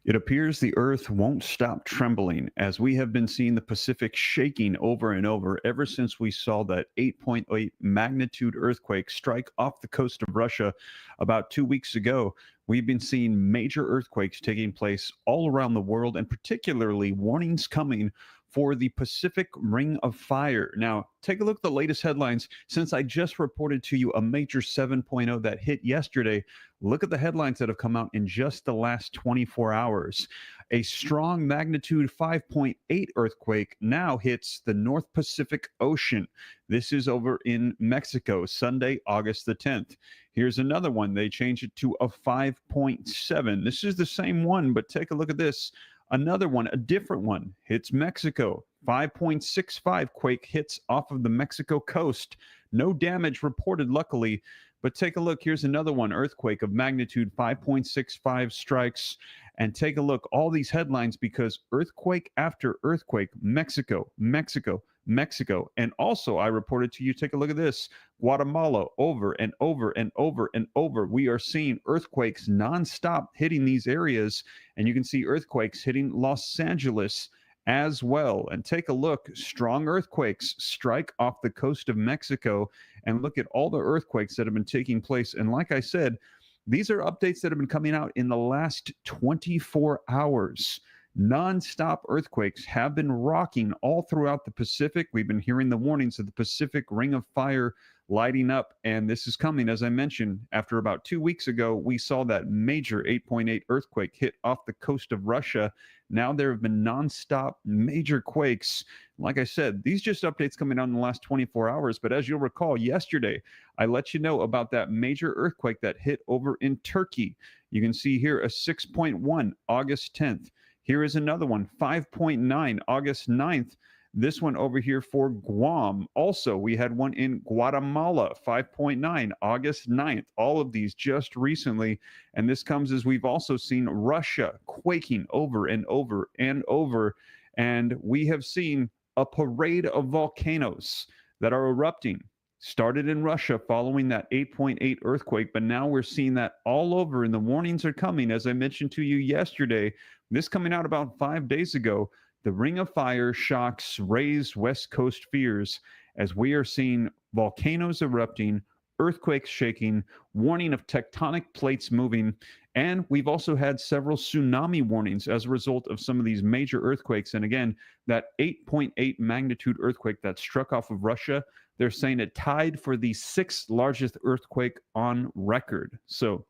V: It appears the earth won't stop trembling, as we have been seeing the Pacific shaking over and over ever since we saw that 8.8 magnitude earthquake strike off the coast of Russia about 2 weeks ago. We've been seeing major earthquakes taking place all around the world, and particularly warnings coming for the Pacific Ring of Fire. Now, take a look at the latest headlines. Since I just reported to you a major 7.0 that hit yesterday, look at the headlines that have come out in just the last 24 hours. A strong magnitude 5.8 earthquake now hits the North Pacific Ocean. This is over in Mexico, Sunday, August the 10th. Here's another one. They changed it to a 5.7. This is the same one, but take a look at this. Another one, a different one, hits Mexico. 5.65 quake hits off of the Mexico coast. No damage reported, luckily. But take a look. Here's another one, earthquake of magnitude 5.65 strikes. And take a look, all these headlines, because earthquake after earthquake, Mexico, Mexico, Mexico. And also, I reported to you, take a look at this, Guatemala, over and over and over and over. We are seeing earthquakes nonstop hitting these areas. And you can see earthquakes hitting Los Angeles as well. And take a look, strong earthquakes strike off the coast of Mexico. And look at all the earthquakes that have been taking place. And like I said, these are updates that have been coming out in the last 24 hours. Non-stop earthquakes have been rocking all throughout the Pacific. We've been hearing the warnings of the Pacific Ring of Fire lighting up, and this is coming, as I mentioned, after about 2 weeks ago, we saw that major 8.8 earthquake hit off the coast of Russia. Now there have been nonstop major quakes. Like I said, these just updates coming out in the last 24 hours, but as you'll recall, yesterday, I let you know about that major earthquake that hit over in Turkey. You can see here a 6.1 August 10th. Here is another one, 5.9 August 9th. This one over here for Guam. Also, we had one in Guatemala, 5.9, August 9th. All of these just recently. And this comes as we've also seen Russia quaking over and over and over. And we have seen a parade of volcanoes that are erupting. Started in Russia following that 8.8 earthquake, but now we're seeing that all over, and the warnings are coming. As I mentioned to you yesterday, this coming out about 5 days ago, the Ring of Fire shocks raise West Coast fears as we are seeing volcanoes erupting, earthquakes shaking, warning of tectonic plates moving, and we've also had several tsunami warnings as a result of some of these major earthquakes. And again, that 8.8 magnitude earthquake that struck off of Russia, they're saying it tied for the 6th largest earthquake on record. So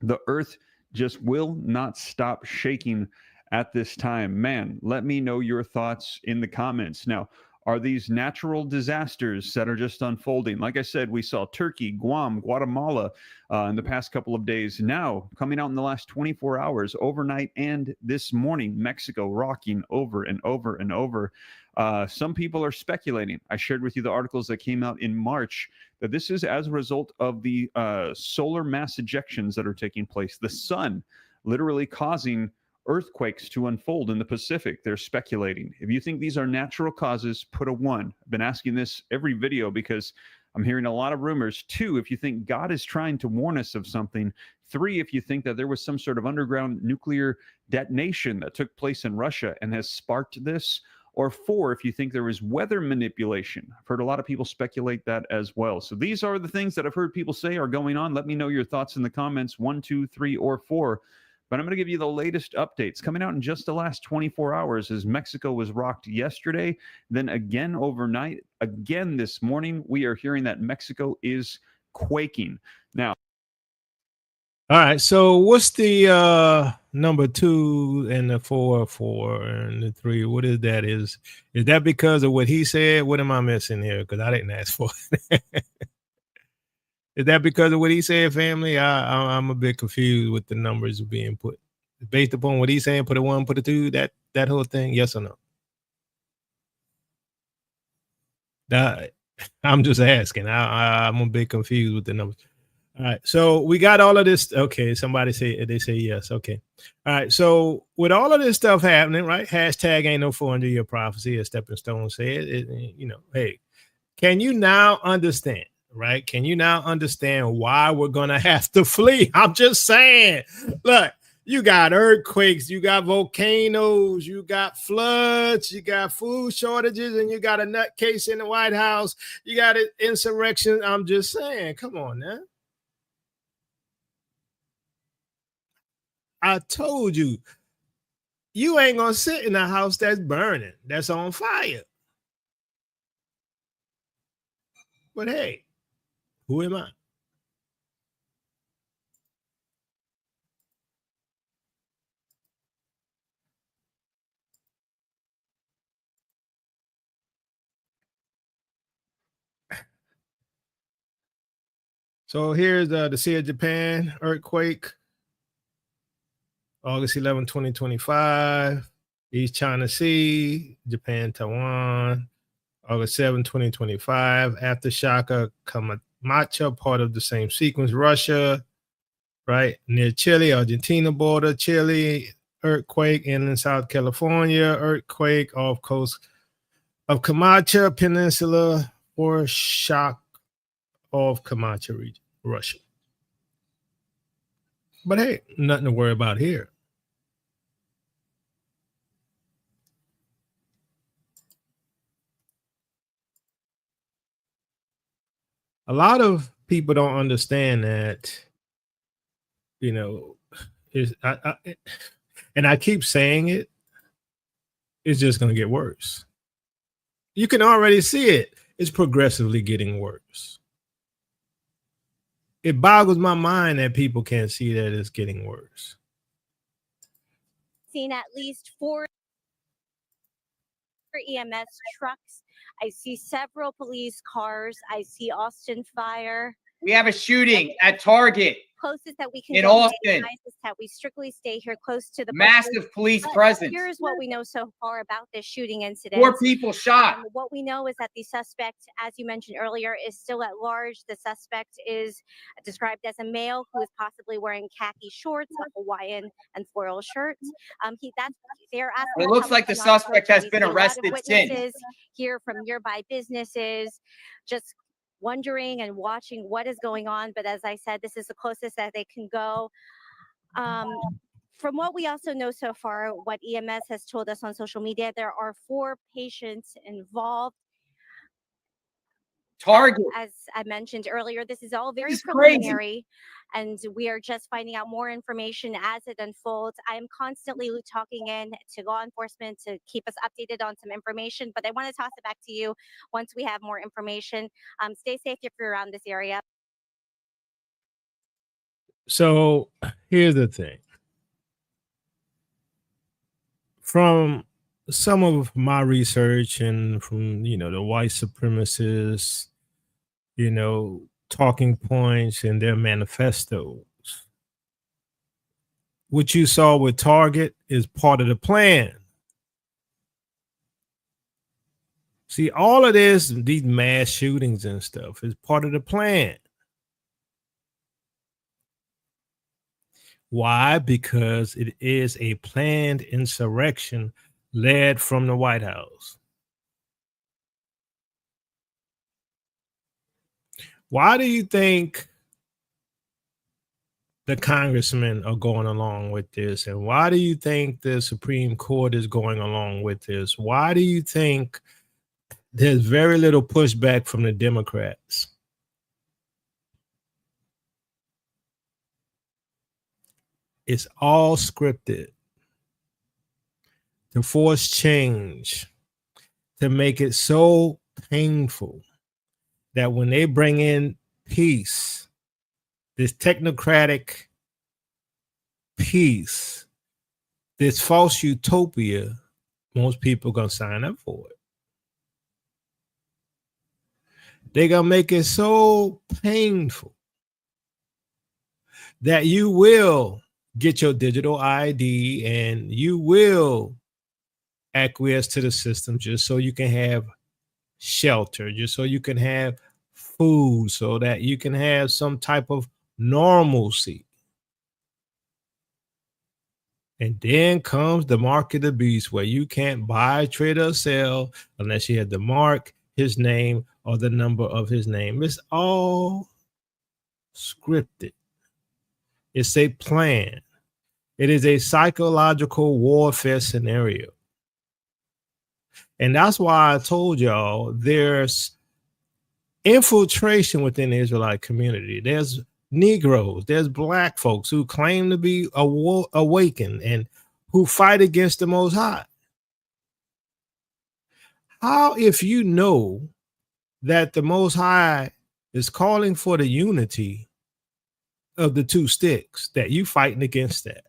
V: the earth just will not stop shaking at this time. Man, let me know your thoughts in the comments. Now, are these natural disasters that are just unfolding? Like I said, we saw Turkey, Guam, Guatemala in the past couple of days. Now, coming out in the last 24 hours, overnight and this morning, Mexico rocking over and over and over. Some people are speculating. I shared with you the articles that came out in March that this is as a result of the solar mass ejections that are taking place. The sun literally causing earthquakes to unfold in the Pacific. They're speculating. If you think these are natural causes, put a 1. I've been asking this every video because I'm hearing a lot of rumors. 2, if you think God is trying to warn us of something. 3, if you think that there was some sort of underground nuclear detonation that took place in Russia and has sparked this. Or 4, if you think there is weather manipulation. I've heard a lot of people speculate that as well. So these are the things that I've heard people say are going on. Let me know your thoughts in the comments, 1, 2, 3, or 4. But I'm going to give you the latest updates coming out in just the last 24 hours as Mexico was rocked yesterday, then again overnight, again this morning. We are hearing that Mexico is quaking. Now,
C: all right. So what's the number 2 and the 4 and the 3? What is that? Is that because of what he said? What am I missing here? Because I didn't ask for it. Is that because of what he said, family? I'm a bit confused with the numbers being put. Based upon what he's saying, put a 1, put a 2, that whole thing, yes or no? I'm just asking. I'm a bit confused with the numbers. All right, so we got all of this. Okay, somebody say yes. Okay, all right. So with all of this stuff happening, right? Hashtag ain't no 400-year prophecy, as Stepping Stone said. Hey, can you now understand? Right? Can you now understand why we're gonna have to flee? I'm just saying. Look, you got earthquakes, you got volcanoes, you got floods, you got food shortages, and you got a nutcase in the White House. You got an insurrection. I'm just saying. Come on now. I told you, you ain't gonna sit in a house that's burning, that's on fire. But hey, who am I? So here's the Sea of Japan earthquake, August 11, 2025, East China Sea, Japan, Taiwan, August 7, 2025, Aftershock, Kamacha, part of the same sequence, Russia, right, near Chile, Argentina border, Chile, earthquake, inland South California, earthquake off coast of Kamacha Peninsula, or shock of Kamacha region, Russia. But hey, nothing to worry about here. A lot of people don't understand that, and I keep saying it, it's just going to get worse. You can already see it. It's progressively getting worse. It boggles my mind that people can't see that it's getting worse.
B: Seen at least 4 EMS trucks. I see several police cars. I see Austin Fire.
D: We have a shooting at Target.
B: Closest that we can
D: In
B: go
D: Austin.
B: is that we strictly stay here close to the
D: Massive
B: buses.
D: police
B: But
D: presence.
B: Here's what we know so far about this shooting incident.
D: 4 people shot.
B: What we know is that the suspect, as you mentioned earlier, is still at large. The suspect is described as a male who is possibly wearing khaki shorts, a Hawaiian and floral shirt. They're asking
D: It
B: us
D: looks
B: how
D: like
B: much
D: the
B: on our
D: suspect
B: approach.
D: has
B: We
D: been
B: see a lot of
D: arrested since.
B: witnesses here from nearby businesses, just wondering and watching what is going on. But as I said, this is the closest that they can go. From what we also know so far, what EMS has told us on social media, there are 4 patients involved.
D: Target.
B: As I mentioned earlier, this is all very
D: This is crazy.
B: preliminary, and we are just finding out more information as it unfolds. I am constantly talking in to law enforcement to keep us updated on some information, but I want to toss it back to you once we have more information. Stay safe if you're around this area.
C: So here's the thing. From some of my research and from, the white supremacists, talking points and their manifestos, what you saw with Target is part of the plan. See, all of this, these mass shootings and stuff, is part of the plan. Why? Because it is a planned insurrection led from the White House. Why do you think the congressmen are going along with this? And why do you think the Supreme Court is going along with this? Why do you think there's very little pushback from the Democrats? It's all scripted to force change, to make it so painful that when they bring in peace, this technocratic peace, this false utopia, most people are going to sign up for it. They're going to make it so painful that you will get your digital ID and you will acquiesce to the system just so you can have shelter, just so you can have food, so that you can have some type of normalcy. And then comes the mark of the beast, where you can't buy, trade, or sell unless you have the mark, his name, or the number of his name. It's all scripted. It's a plan. It is a psychological warfare scenario. And that's why I told y'all there's infiltration within the Israelite community. There's Negroes, there's Black folks who claim to be awakened and who fight against the Most High. How, if you know that the Most High is calling for the unity of the two sticks, that you fighting against that?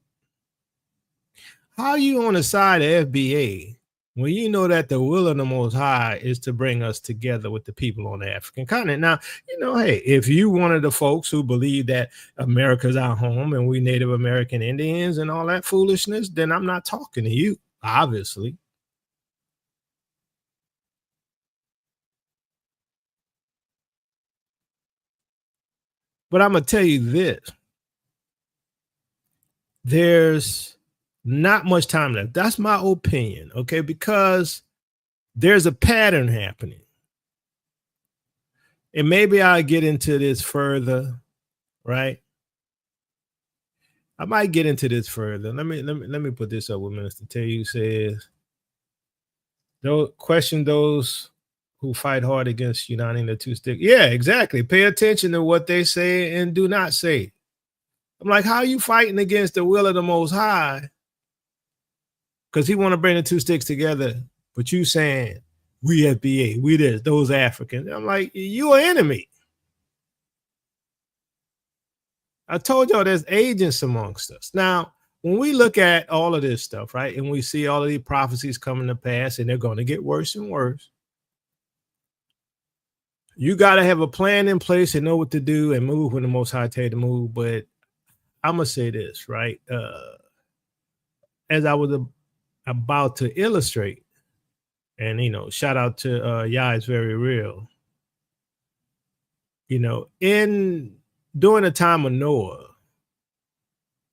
C: How are you on the side of FBA when you know that the will of the Most High is to bring us together with the people on the African continent? Now, hey, if you one of the folks who believe that America's our home and we Native American Indians and all that foolishness, then I'm not talking to you, obviously. But I'm going to tell you this. There's not much time left. That's my opinion, okay? Because there's a pattern happening. And maybe I'll get into this further, right? I might get into this further. Let me put this up with Minister Tayu says, don't question those who fight hard against uniting the two sticks. Yeah, exactly. Pay attention to what they say and do not say. I'm like, how are you fighting against the will of the Most High because he want to bring the two sticks together. But you saying we FBA, we this, those Africans. I'm like, you an enemy. I told y'all there's agents amongst us. Now, when we look at all of this stuff, right, and we see all of these prophecies coming to pass, and they're going to get worse and worse, you got to have a plan in place and know what to do and move when the Most High tell you to move. But I'm going to say this, right? As I was about to illustrate, and, shout out to Yah is very real. During the time of Noah,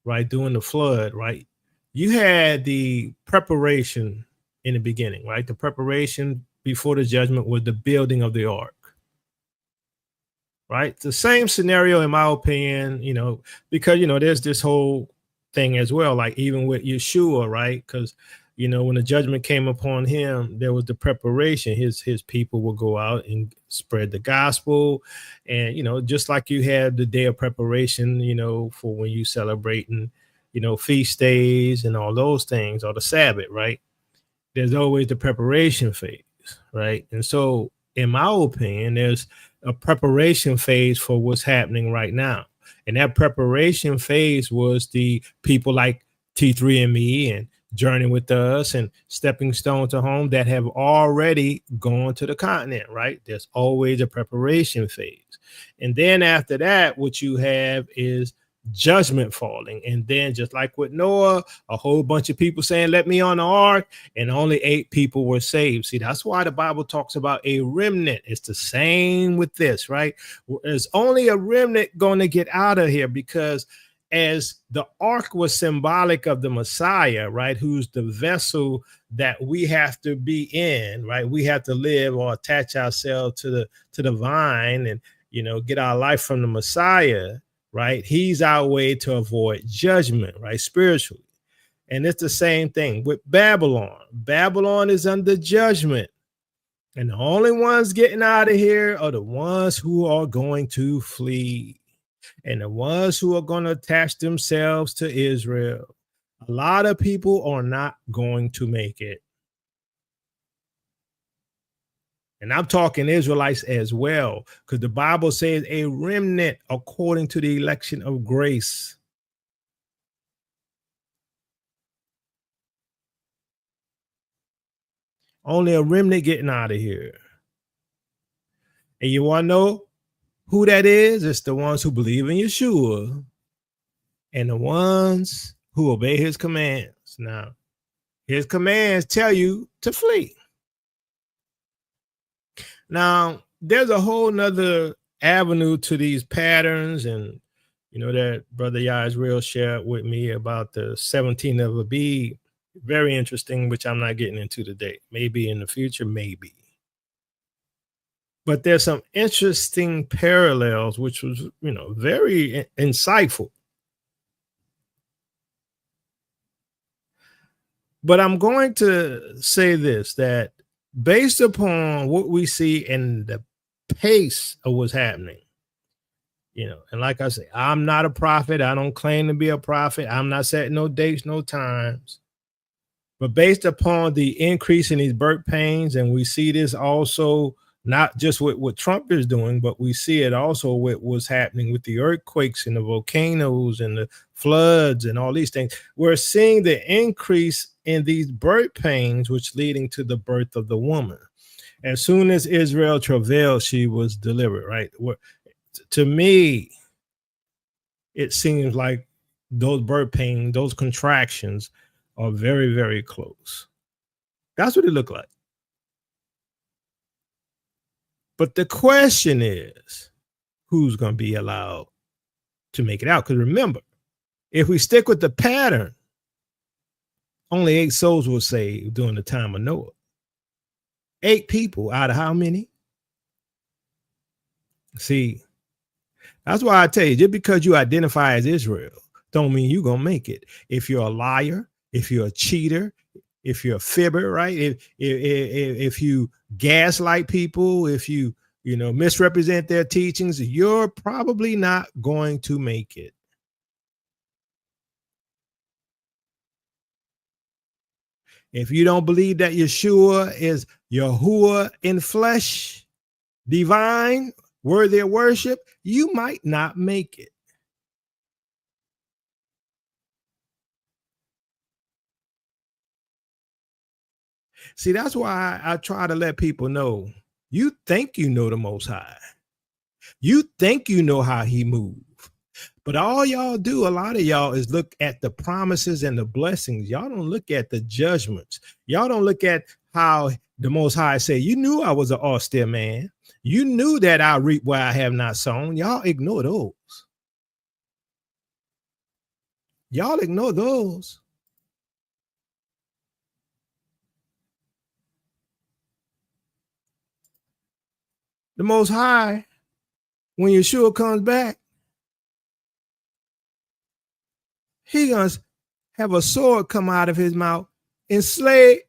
C: right, during the flood, right, you had the preparation in the beginning, right? The preparation before the judgment was the building of the ark, right? It's the same scenario, in my opinion, because, there's this whole thing as well, like even with Yeshua, right? Because, when the judgment came upon him, there was the preparation. His people will go out and spread the gospel. And, just like you have the day of preparation, for when you celebrating, feast days and all those things, or the Sabbath, right? There's always the preparation phase, right? And so, in my opinion, there's a preparation phase for what's happening right now. And that preparation phase was the people like T3ME and Journey with Us and Stepping Stone to Home that have already gone to the continent, right? There's always a preparation phase. And then after that, what you have is judgment falling. And then just like with Noah, a whole bunch of people saying, let me on the ark, and only 8 people were saved. See, that's why the Bible talks about a remnant. It's the same with this, right? There's only a remnant going to get out of here, because as the ark was symbolic of the Messiah, right, who's the vessel that we have to be in, right? We have to live or attach ourselves to the vine and, get our life from the Messiah, right? He's our way to avoid judgment, right? Spiritually. And it's the same thing with Babylon. Babylon is under judgment. And the only ones getting out of here are the ones who are going to flee. And the ones who are going to attach themselves to Israel. A lot of people are not going to make it. And I'm talking Israelites as well, because the Bible says a remnant according to the election of grace. Only a remnant getting out of here. And you want to know who that is? It's the ones who believe in Yeshua and the ones who obey his commands. Now, his commands tell you to flee. Now, there's a whole nother avenue to these patterns, and that Brother Yah's shared with me about the 17th of Abib. Very interesting, which I'm not getting into today. Maybe in the future, maybe. But there's some interesting parallels, which was, very insightful. But I'm going to say this, that based upon what we see in the pace of what's happening, and like I say, I'm not a prophet. I don't claim to be a prophet. I'm not setting no dates, no times. But based upon the increase in these birth pains, and we see this also not just with what Trump is doing, but we see it also with what's happening with the earthquakes and the volcanoes and the floods and all these things. We're seeing the increase in these birth pains, which leading to the birth of the woman. As soon as Israel travailed, she was delivered, right? To me, it seems like those birth pains, those contractions are very, very close. That's what it looked like. But the question is, who's going to be allowed to make it out? Because remember, if we stick with the pattern, only 8 souls were saved during the time of Noah. 8 people out of how many? See, that's why I tell you, just because you identify as Israel, don't mean you're going to make it. If you're a liar, if you're a cheater, if you're a fibber, right? If you gaslight people, if you misrepresent their teachings, you're probably not going to make it. If you don't believe that Yeshua is Yahuwah in flesh, divine, worthy of worship, you might not make it. See, that's why I try to let people know, you think you know the Most High. You think you know how he moves. But all y'all do, a lot of y'all, is look at the promises and the blessings. Y'all don't look at the judgments. Y'all don't look at how the Most High say, you knew I was an austere man. You knew that I reap where I have not sown. Y'all ignore those. Y'all ignore those. The Most High, when Yeshua comes back, he gonna have a sword come out of his mouth and slay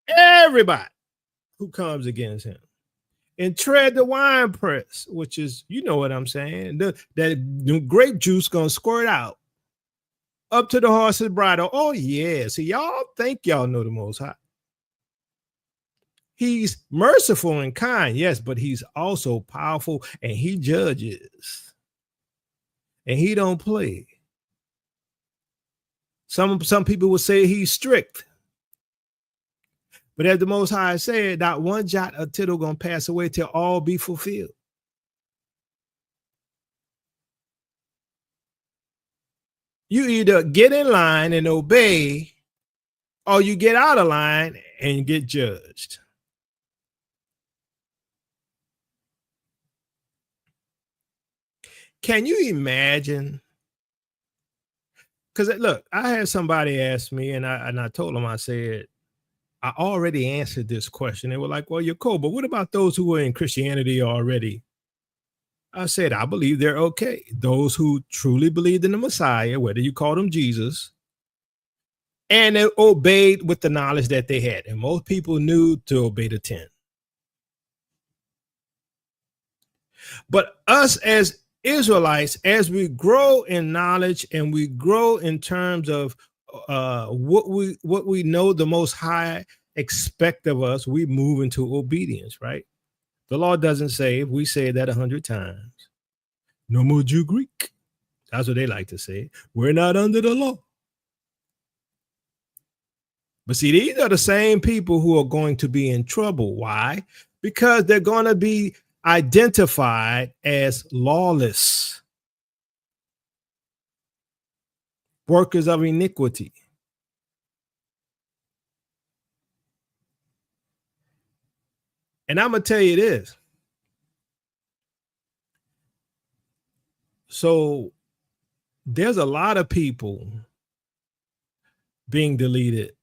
C: everybody who comes against him, and tread the winepress, which is, you know what I'm saying, that grape juice gonna squirt out up to the horse's bridle. Oh yeah, see, y'all think y'all know the Most High. He's merciful and kind, yes, but he's also powerful, and he judges, and he don't play. Some people will say he's strict, but as the Most High said, not one jot or tittle gonna pass away till all be fulfilled. You either get in line and obey, or you get out of line and get judged. Can you imagine? Because look, I had somebody ask me, and I told them, I said, I already answered this question. They were like, well, you're cool, but what about those who were in Christianity already? I said, I believe they're okay. Those who truly believed in the Messiah, whether you call them Jesus, and they obeyed with the knowledge that they had. And most people knew to obey the 10. But us as Israelites, as we grow in knowledge and we grow in terms of what we know the Most High expect of us, we move into obedience, right? The law doesn't save. We say that 100 times. No more Jew Greek. That's what they like to say. We're not under the law. But see, these are the same people who are going to be in trouble. Why? Because they're going to be identified as lawless, workers of iniquity. And I'm going to tell you this. So there's a lot of people being deleted.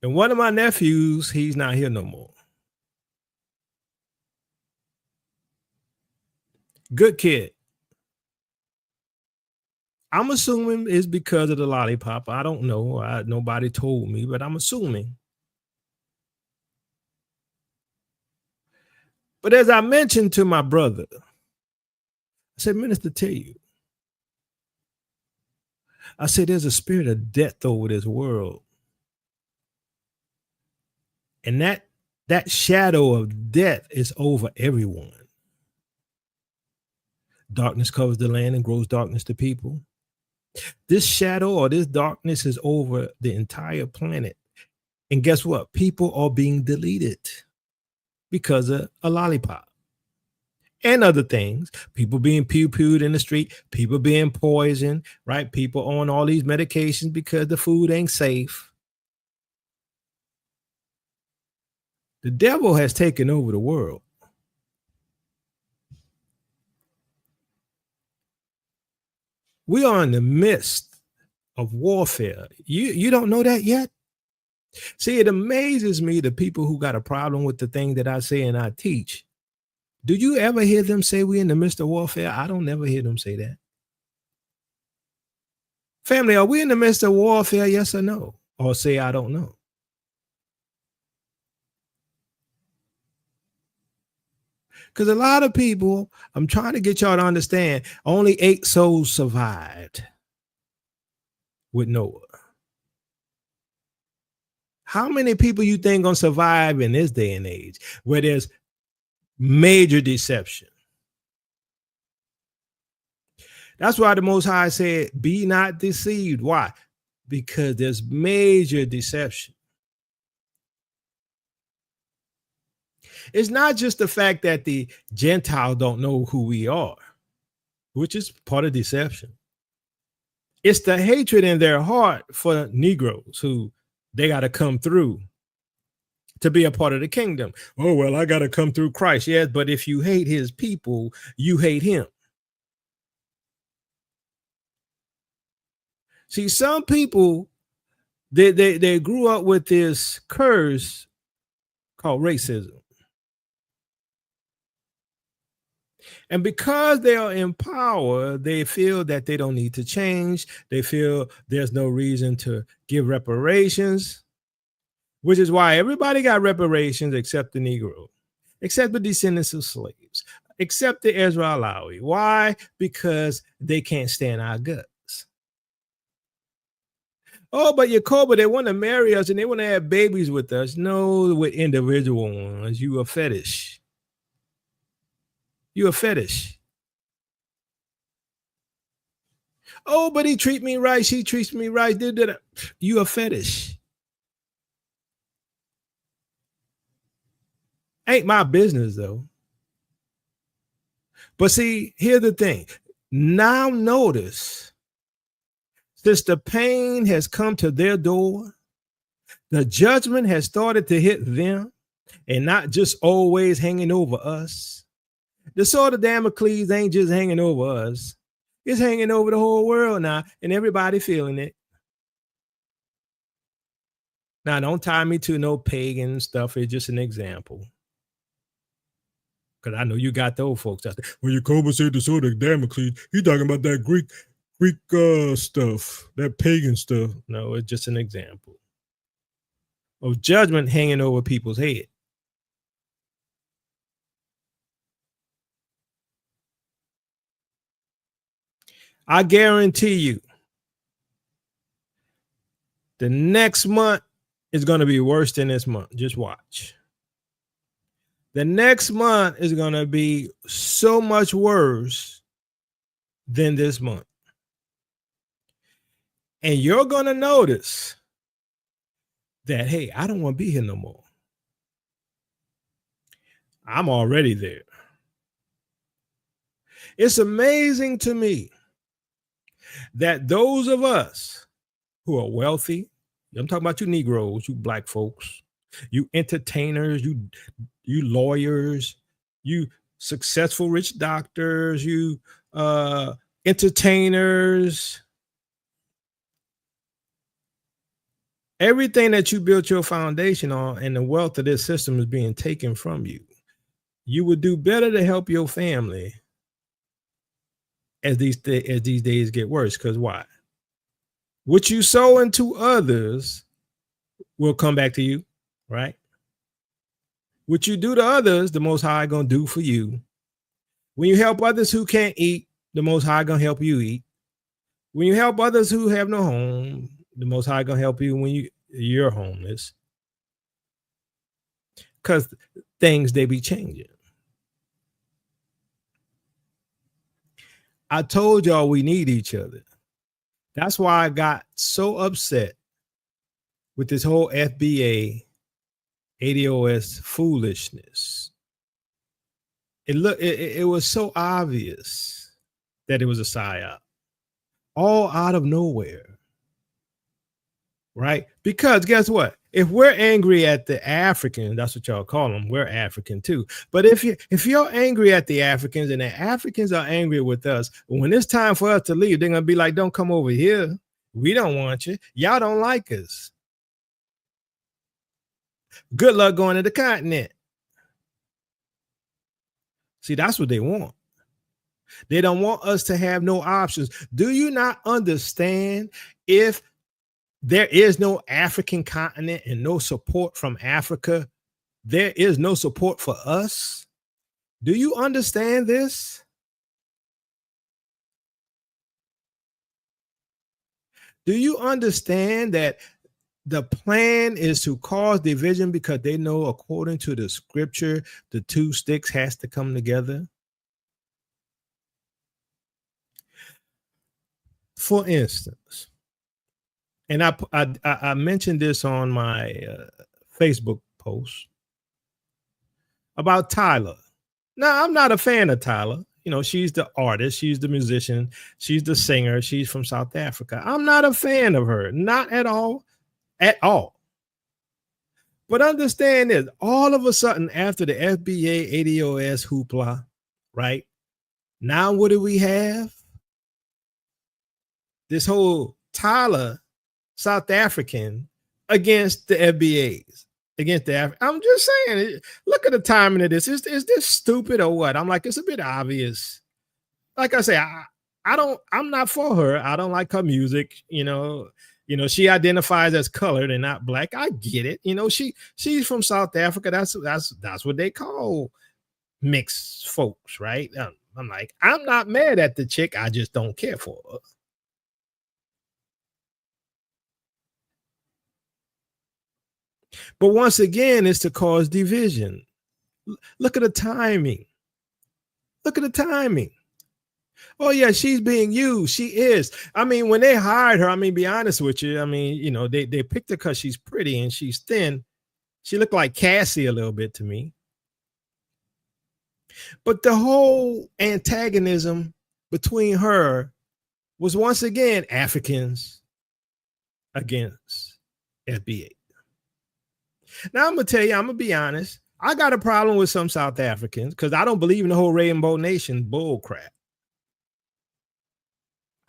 C: And one of my nephews, he's not here no more. Good kid. I'm assuming it's because of the lollipop. I don't know. Nobody told me, but I'm assuming. But as I mentioned to my brother, I said, Minister, tell you, I said, there's a spirit of death over this world. And that shadow of death is over everyone. Darkness covers the land and grows darkness to people. This shadow or this darkness is over the entire planet. And guess what? People are being deleted because of a lollipop and other things. People being pew-pewed in the street, people being poisoned, right? People on all these medications because the food ain't safe. The devil has taken over the world. We are in the midst of warfare. You don't know that yet? See, it amazes me the people who got a problem with the thing that I say and I teach. Do you ever hear them say we're in the midst of warfare? I don't never hear them say that. Family, are we in the midst of warfare? Yes or no? Or say, I don't know. Because a lot of people, I'm trying to get y'all to understand, only 8 souls survived. with Noah. How many people you think gonna survive in this day and age where there's major deception? That's why the Most High said, be not deceived. Why? Because there's major deception. It's not just the fact that the Gentiles don't know who we are, which is part of deception. It's the hatred in their heart for Negroes who they got to come through to be a part of the kingdom. Oh, well, I got to come through Christ. Yes, but if you hate his people, you hate him. See, some people, they grew up with this curse called racism. And because they are in power, they feel that they don't need to change. They feel there's no reason to give reparations, which is why everybody got reparations except the Negro, except the descendants of slaves, except the Ezra Alawi. Why? Because they can't stand our guts. Oh, but Yacoba, they want to marry us and they want to have babies with us. No, with individual ones. You a fetish. You a fetish. Oh, but he treat me right. She treats me right. You a fetish. Ain't my business though. But see, here's the thing. Now notice, since the pain has come to their door, the judgment has started to hit them and not just always hanging over us. The sword of Damocles ain't just hanging over us. It's hanging over the whole world now, and everybody feeling it. Now, don't tie me to no pagan stuff. It's just an example. Because I know you got those folks out there. Well, Yacoba said the sword of Damocles. He talking about that Greek stuff, that pagan stuff. No, it's just an example of judgment hanging over people's head. I guarantee you, the next month is going to be worse than this month. Just watch. The next month is going to be so much worse than this month. And you're going to notice that, hey, I don't want to be here no more. I'm already there. It's amazing to me that those of us who are wealthy, I'm talking about you Negroes, you black folks, you entertainers, you lawyers, you successful rich doctors, you entertainers, everything that you built your foundation on and the wealth of this system is being taken from you. You would do better to help your family as these days get worse. Because why? What you sow into others will come back to you, right? What you do to others, the Most High gonna do for you. When you help others who can't eat, the Most High gonna help you eat. When you help others who have no home, the Most High gonna help you when you're homeless. Because things, they be changing. I told y'all we need each other. That's why I got so upset with this whole FBA ADOS foolishness. It was so obvious that it was a psyop, all out of nowhere, right? Because guess what? If we're angry at the Africans, that's what y'all call them, we're African too. But if you're angry at the Africans and the Africans are angry with us, when it's time for us to leave, they're gonna be like, don't come over here. We don't want you. Y'all don't like us. Good luck going to the continent. See, that's what they want. They don't want us to have no options. Do you not understand if there is no African continent and no support from Africa, there is no support for us? Do you understand this? Do you understand that the plan is to cause division because they know, according to the scripture, the two sticks has to come together? For instance, and I mentioned this on my Facebook post about Tyler. Now, I'm not a fan of Tyler. You know, she's the artist, she's the musician, she's the singer, she's from South Africa. I'm not a fan of her, not at all, at all. But understand this, all of a sudden, after the FBA ADOS hoopla, right? Now, what do we have? This whole Tyler, South African, against the FBAs, against the I'm just saying, look at the timing of this. Is this stupid or what? I'm like, it's a bit obvious. Like I say, I'm not for her. I don't like her music. You know, she identifies as colored and not black. I get it. You know, she's from South Africa. That's what they call mixed folks, right? I'm like, I'm not mad at the chick. I just don't care for her. But once again, it's to cause division. Look at the timing. Look at the timing. Oh, yeah, she's being used. She is. I mean, when they hired her, I mean, be honest with you. I mean, you know, they picked her because she's pretty and she's thin. She looked like Cassie a little bit to me. But the whole antagonism between her was once again Africans against FBA. Now, I'm going to tell you, I'm going to be honest. I got a problem with some South Africans because I don't believe in the whole Rainbow Nation bull crap.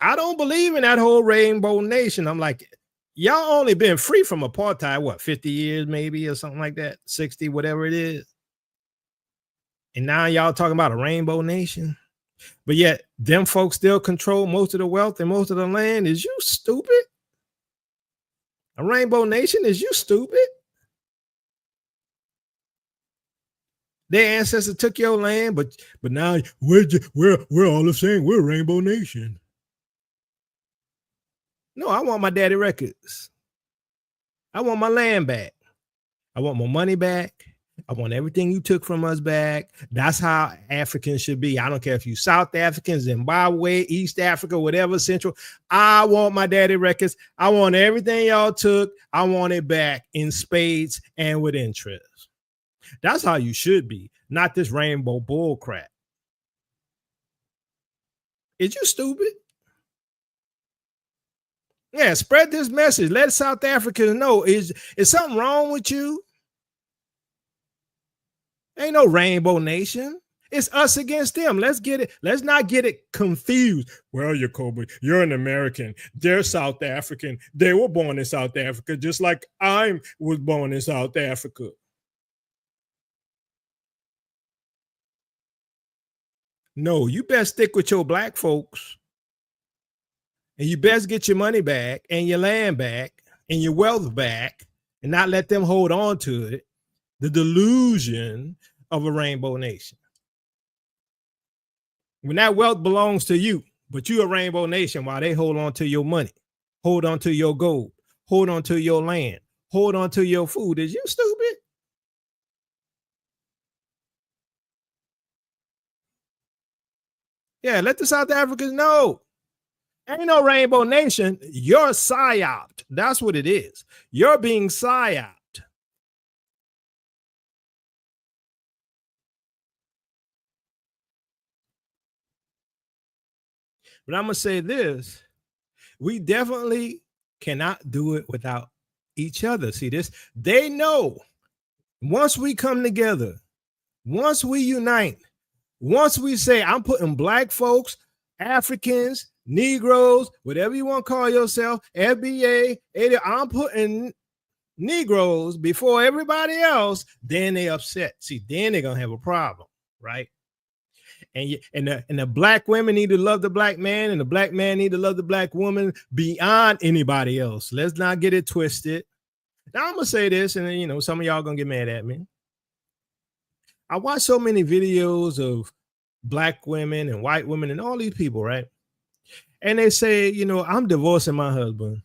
C: I don't believe in that whole Rainbow Nation. I'm like, y'all only been free from apartheid, what, 50 years maybe or something like that, 60, whatever it is. And now y'all talking about a Rainbow Nation. But yet them folks still control most of the wealth and most of the land. Is you stupid? A Rainbow Nation? Is you stupid? Their ancestors took your land, but now we're all the same. We're a Rainbow Nation. No, I want my daddy records. I want my land back. I want my money back. I want everything you took from us back. That's how Africans should be. I don't care if you South African, Zimbabwe, East Africa, whatever, Central. I want my daddy records. I want everything y'all took. I want it back in spades and with interest. That's how you should be, not this rainbow bull crap. Is you stupid? Yeah, spread this message. Let South Africans know. Is something wrong with you? Ain't no Rainbow Nation. It's us against them. Let's get it. Let's not get it confused. Well, Jacoby, you're an American. They're South African. They were born in South Africa, just like I was born in South Africa. No, you best stick with your black folks. And you best get your money back and your land back and your wealth back and not let them hold on to it. The delusion of a Rainbow Nation. When that wealth belongs to you, but you're a Rainbow Nation while they hold on to your money, hold on to your gold, hold on to your land, hold on to your food. Is you stupid? Yeah, let the South Africans know. Ain't no Rainbow Nation. You're psyoped. That's what it is. You're being psyoped. But I'm going to say this. We definitely cannot do it without each other. See this? They know once we come together, once we unite, once we say, I'm putting black folks, Africans, Negroes, whatever you want to call yourself, FBA, I'm putting Negroes before everybody else, then they upset. See, then they're going to have a problem, right? And the black women need to love the black man, and the black man need to love the black woman beyond anybody else. Let's not get it twisted. Now I'm gonna say this, and you know, some of y'all gonna get mad at me. I watch so many videos of black women and white women and all these people, right? And they say, you know, I'm divorcing my husband.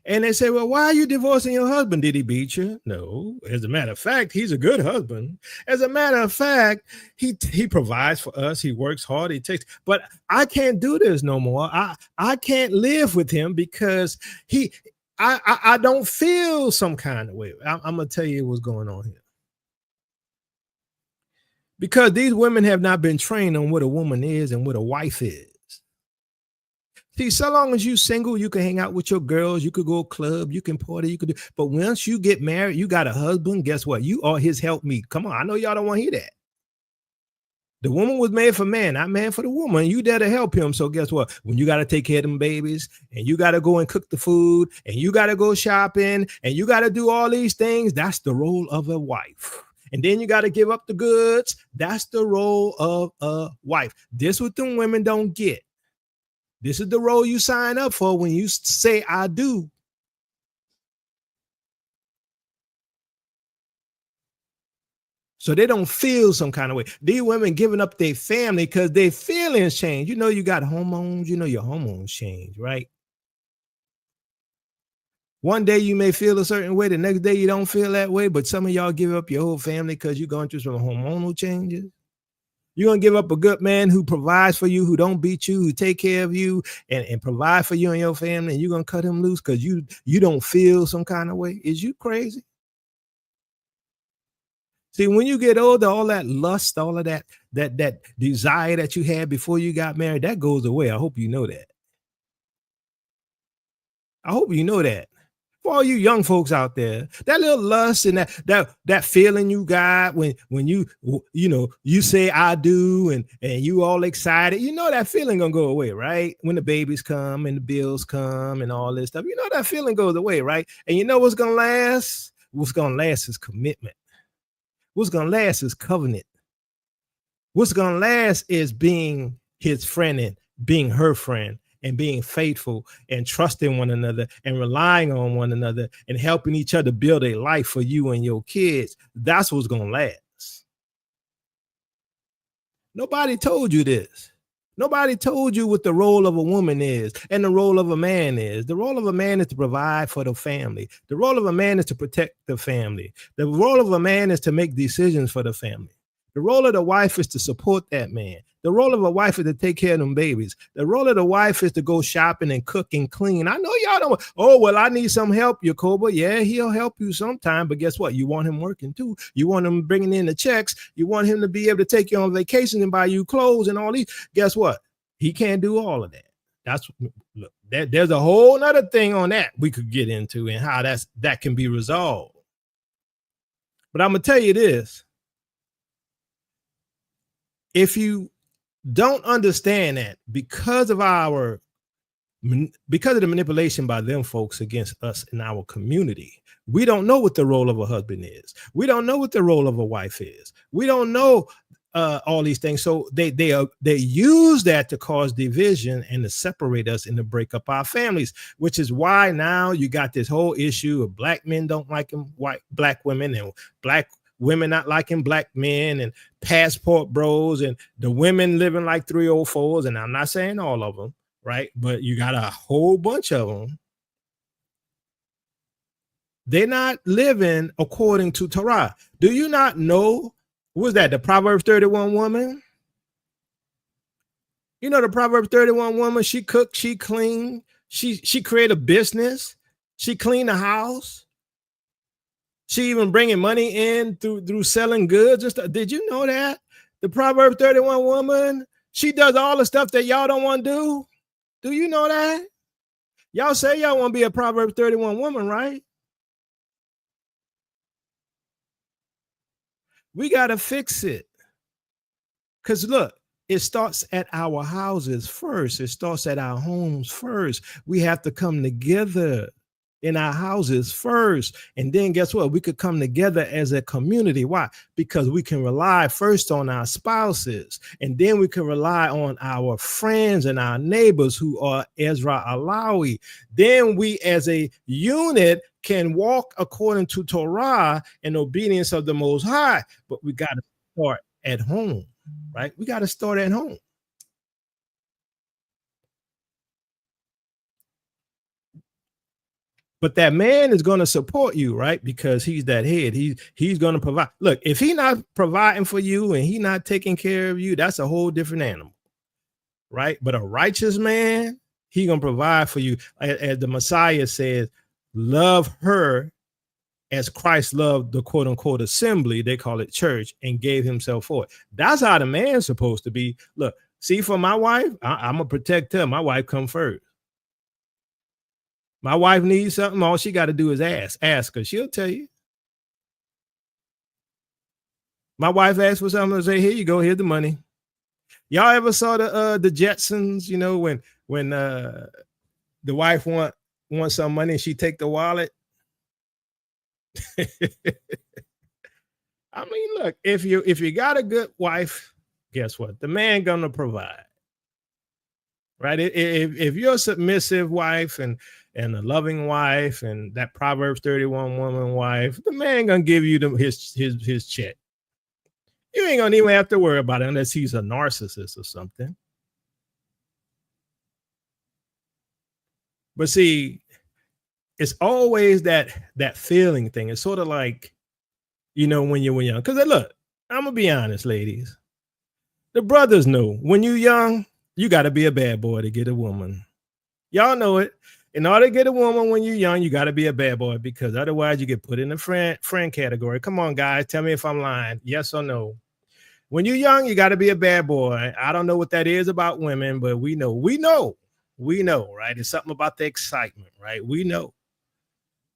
C: And they say, well, why are you divorcing your husband? Did he beat you? No. As a matter of fact, he's a good husband. As a matter of fact, he provides for us. He works hard. He takes, but I can't do this no more. I can't live with him because I don't feel some kind of way. I'm going to tell you what's going on here. Because these women have not been trained on what a woman is and what a wife is. See, so long as you single, you can hang out with your girls, you could go club, you can party, you could do. But once you get married, you got a husband, guess what? You are his helpmeet. Come on, I know y'all don't want to hear that. The woman was made for man, not man for the woman. You there to help him. So guess what? When you got to take care of them babies, and you got to go and cook the food, and you got to go shopping, and you got to do all these things, that's the role of a wife. And then you got to give up the goods. That's the role of a wife. This what them women don't get. This is the role you sign up for when you say, I do. So they don't feel some kind of way. These women giving up their family because their feelings change. You know, you got hormones, you know, your hormones change, right? One day you may feel a certain way, the next day you don't feel that way, but some of y'all give up your whole family because you're going through some hormonal changes. You're going to give up a good man who provides for you, who don't beat you, who take care of you and provide for you and your family, and you're going to cut him loose because you don't feel some kind of way. Is you crazy? See, when you get older, all that lust, all of that desire that you had before you got married, that goes away. I hope you know that. I hope you know that. For all you young folks out there, that little lust and that feeling you got when you say I do and you all excited, you know that feeling gonna go away, right? When the babies come and the bills come and all this stuff, you know that feeling goes away, right? And you know what's gonna last? What's gonna last is commitment. What's gonna last is covenant. What's gonna last is being his friend and being her friend, and being faithful and trusting one another and relying on one another and helping each other build a life for you and your kids. That's what's going to last. Nobody told you this. Nobody told you what the role of a woman is and the role of a man is. The role of a man is to provide for the family. The role of a man is to protect the family. The role of a man is to make decisions for the family. The role of the wife is to support that man. The role of a wife is to take care of them babies. The role of the wife is to go shopping and cook and clean. I know y'all don't. Oh, well, I need some help, Jacoba. Yeah, he'll help you sometime. But guess what? You want him working too. You want him bringing in the checks. You want him to be able to take you on vacation and buy you clothes and all these. Guess what? He can't do all of that. Look, there's a whole nother thing on that we could get into and how that can be resolved. But I'm going to tell you this. If you don't understand that because of the manipulation by them folks against us in our community, we don't know what the role of a husband is. We don't know what the role of a wife is. We don't know all these things. So they use that to cause division and to separate us and to break up our families, which is why now you got this whole issue of black men don't like them, black women, and black women not liking black men, and passport bros, and the women living like 304s. And I'm not saying all of them, right? But you got a whole bunch of them. They're not living according to Torah. Do you not know, what was that, the Proverbs 31 woman? You know, the Proverbs 31 woman, she cooked, she cleaned, she created a business, she cleaned the house. She even bringing money in through selling goods and stuff. Did you know that? The Proverbs 31 woman, she does all the stuff that y'all don't want to do. Do you know that? Y'all say y'all want to be a Proverbs 31 woman, right? We got to fix it. Because look, it starts at our houses first. It starts at our homes first. We have to come together in our houses first. And then guess what? We could come together as a community. Why? Because we can rely first on our spouses, and then we can rely on our friends and our neighbors who are Ezra Alawi. Then we as a unit can walk according to Torah and obedience of the Most High. But we got to start at home, right? We got to start at home. But that man is going to support you, right? Because he's that head. He's going to provide. Look, if he's not providing for you and he's not taking care of you, that's a whole different animal, right? But a righteous man, he going to provide for you. As the Messiah says, love her as Christ loved the quote unquote assembly, they call it church, and gave himself for it. That's how the man's supposed to be. Look, see, for my wife, I'm going to protect her. My wife come first. My wife needs something, all she got to do is ask her. She'll tell you. My wife asked for something, I say, here you go, here's the money. Y'all ever saw the Jetsons, you know, when the wife want some money and she take the wallet? I mean, look, if you got a good wife, guess what? The man gonna provide. Right? If you're a submissive wife and a loving wife and that Proverbs 31 woman wife, the man gonna give you his check. You ain't gonna even have to worry about it unless he's a narcissist or something. But see, it's always that feeling thing. It's sort of like, you know, when you're young. Because look, I'm gonna be honest, ladies. The brothers know when you're young, you got to be a bad boy to get a woman. Y'all know it. In order to get a woman when you're young, you got to be a bad boy, because otherwise you get put in the friend category. Come on, guys, tell me if I'm lying. Yes or no? When you're young, you got to be a bad boy. I don't know what that is about women, but we know, right? It's something about the excitement, right? We know,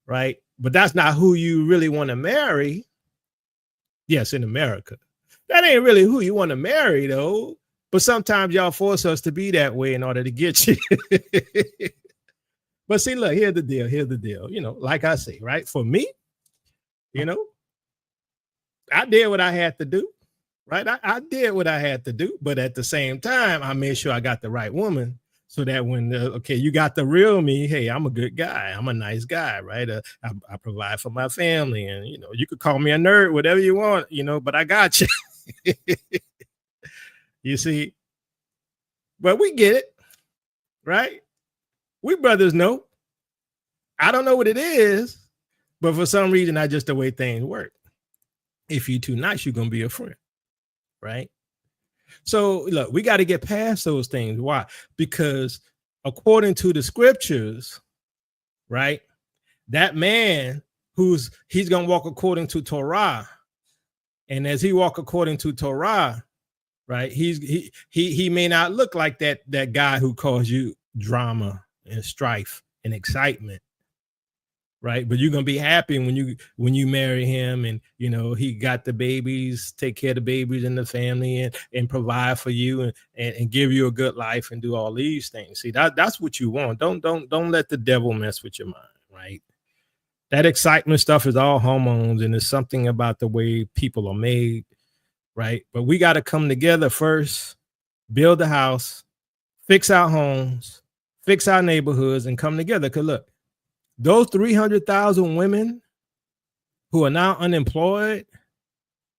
C: right? But that's not who you really want to marry. Yes, in America. That ain't really who you want to marry, though. But sometimes y'all force us to be that way in order to get you. But see, look, here's the deal. You know, like I say, right? For me, you know, I did what I had to do, right? I did what I had to do. But at the same time, I made sure I got the right woman, so that when, okay, you got the real me, hey, I'm a good guy. I'm a nice guy, right? I provide for my family. And, you know, you could call me a nerd, whatever you want, you know, but I got you. You see, but we get it, right? We brothers know. I don't know what it is, but for some reason, that's just the way things work. If you're too nice, you're going to be a friend, right? So look, we got to get past those things. Why? Because according to the scriptures, right, that man he's going to walk according to Torah. And as he walk according to Torah, right, he may not look like that guy who caused you drama and strife and excitement, right? But you're gonna be happy when you marry him, and you know he got the babies, take care of the babies and the family, and provide for you and give you a good life and do all these things. See, that's what you want. Don't let the devil mess with your mind, right? That excitement stuff is all hormones, and it's something about the way people are made. Right. But we got to come together first, build the house, fix our homes, fix our neighborhoods, and come together. Because look, those 300,000 women who are now unemployed,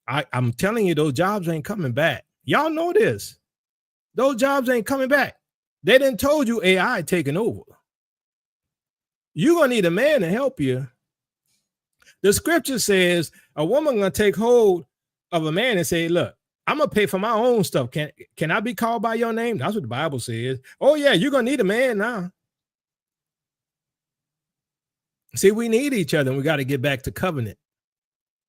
C: I'm telling you, those jobs ain't coming back. Y'all know this. Those jobs ain't coming back. They done told you AI taking over. You're going to need a man to help you. The scripture says a woman going to take hold of a man and say, look, I'm gonna pay for my own stuff. Can I be called by your name? That's what the Bible says. Oh yeah, you're gonna need a man now. See, we need each other, and we got to get back to covenant,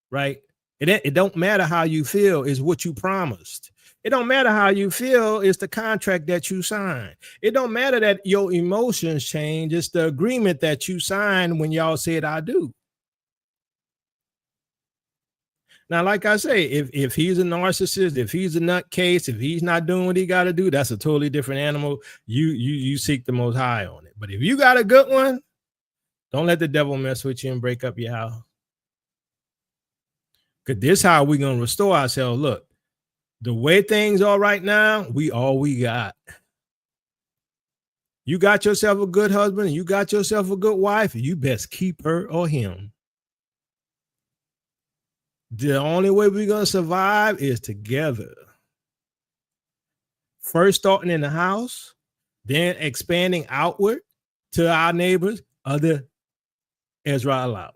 C: right? It don't matter how you feel, is what you promised. It don't matter how you feel, it's the contract that you signed. It don't matter that your emotions change, it's the agreement that you signed when y'all said I do. Now, like I say, if he's a narcissist, if he's a nutcase, if he's not doing what he got to do, that's a totally different animal. You seek the Most High on it. But if you got a good one, don't let the devil mess with you and break up your house. Because this is how we're going to restore ourselves. Look, the way things are right now, we got. You got yourself a good husband, you got yourself a good wife, you best keep her or him. The only way we're going to survive is together. First starting in the house, then expanding outward to our neighbors, other Ezra Alawi.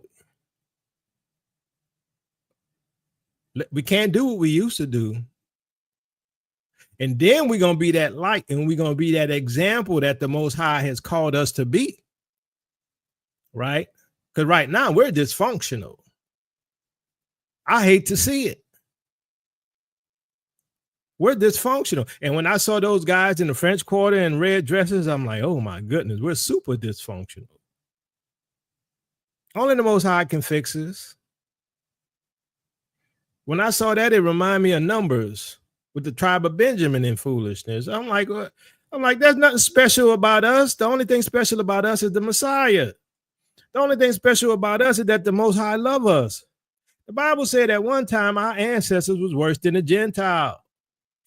C: We can't do what we used to do. And then we're going to be that light, and we're going to be that example that the Most High has called us to be. Right? Because right now we're dysfunctional. I hate to see it. We're dysfunctional. And when I saw those guys in the French Quarter in red dresses, I'm like, oh my goodness, we're super dysfunctional. Only the Most High can fix this. When I saw that, it reminded me of Numbers with the tribe of Benjamin in foolishness. I'm like, there's nothing special about us. The only thing special about us is the Messiah. The only thing special about us is that the Most High love us. The Bible said at one time our ancestors was worse than the Gentile.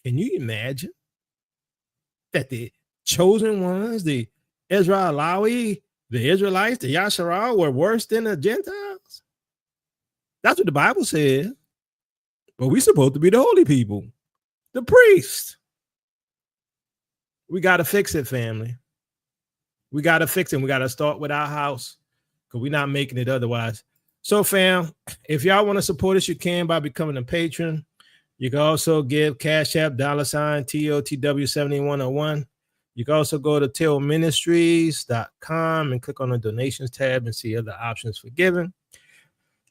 C: Can you imagine that the chosen ones, the Ezra Alawi, the Israelites, the Yasharal were worse than the Gentiles? That's what the Bible said. But we're supposed to be the holy people, the priests. We got to fix it, family. We got to fix it. We got to start with our house because we're not making it otherwise. So, fam, if y'all want to support us, you can by becoming a patron. You can also give Cash App, $TOTW7101. You can also go to tailministries.com and click on the donations tab and see other options for giving.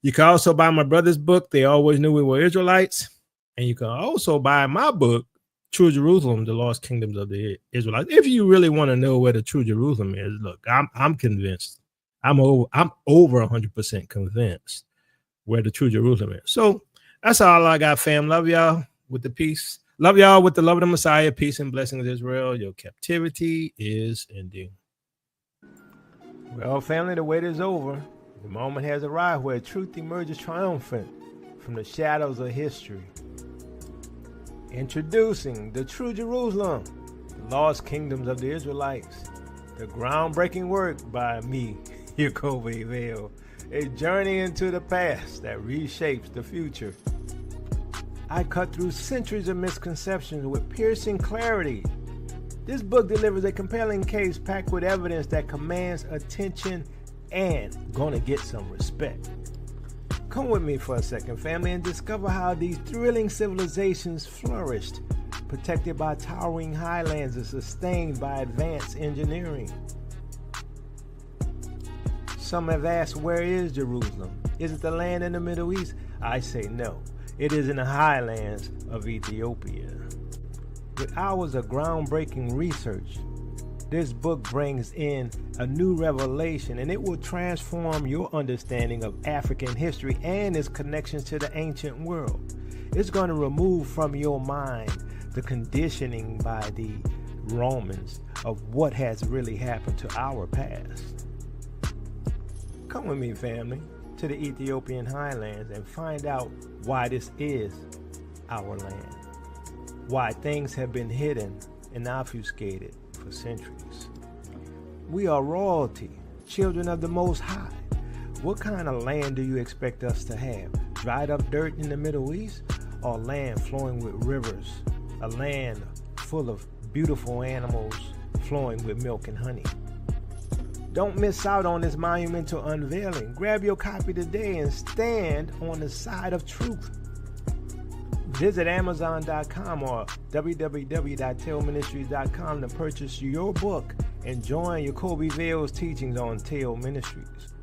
C: You can also buy my brother's book, They Always Knew We Were Israelites. And you can also buy my book, True Jerusalem, The Lost Kingdoms of the Israelites. If you really want to know where the true Jerusalem is, look, I'm convinced. I'm over 100% convinced where the true Jerusalem is. So that's all I got, fam. Love y'all with the peace. Love y'all with the love of the Messiah. Peace and blessings, Israel. Your captivity is ending. Well, family, the wait is over. The moment has arrived where truth emerges triumphant from the shadows of history. Introducing the true Jerusalem, the lost kingdoms of the Israelites. The groundbreaking work by me, Yaakov Vale. A journey into the past that reshapes the future. I cut through centuries of misconceptions with piercing clarity. This book delivers a compelling case packed with evidence that commands attention and gonna get some respect. Come with me for a second, family, and discover how these thrilling civilizations flourished, protected by towering highlands and sustained by advanced engineering. Some have asked, where is Jerusalem? Is it the land in the Middle East? I say no. It is in the highlands of Ethiopia. With hours of groundbreaking research, this book brings in a new revelation, and it will transform your understanding of African history and its connections to the ancient world. It's going to remove from your mind the conditioning by the Romans of what has really happened to our past. Come with me, family, to the Ethiopian highlands and find out why this is our land. Why things have been hidden and obfuscated for centuries. We are royalty, children of the Most High. What kind of land do you expect us to have? Dried up dirt in the Middle East, or land flowing with rivers? A land full of beautiful animals flowing with milk and honey. Don't miss out on this monumental unveiling. Grab your copy today and stand on the side of truth. Visit Amazon.com or www.tailministries.com to purchase your book and join Yaakov Vale's teachings on Tail Ministries.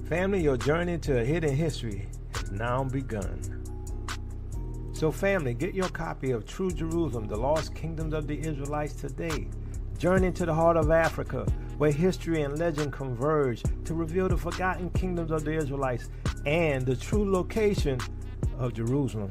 C: Family, your journey to a hidden history has now begun. So family, get your copy of True Jerusalem, The Lost Kingdoms of the Israelites today. Journey to the heart of Africa, where history and legend converge to reveal the forgotten kingdoms of the Israelites and the true location of Jerusalem.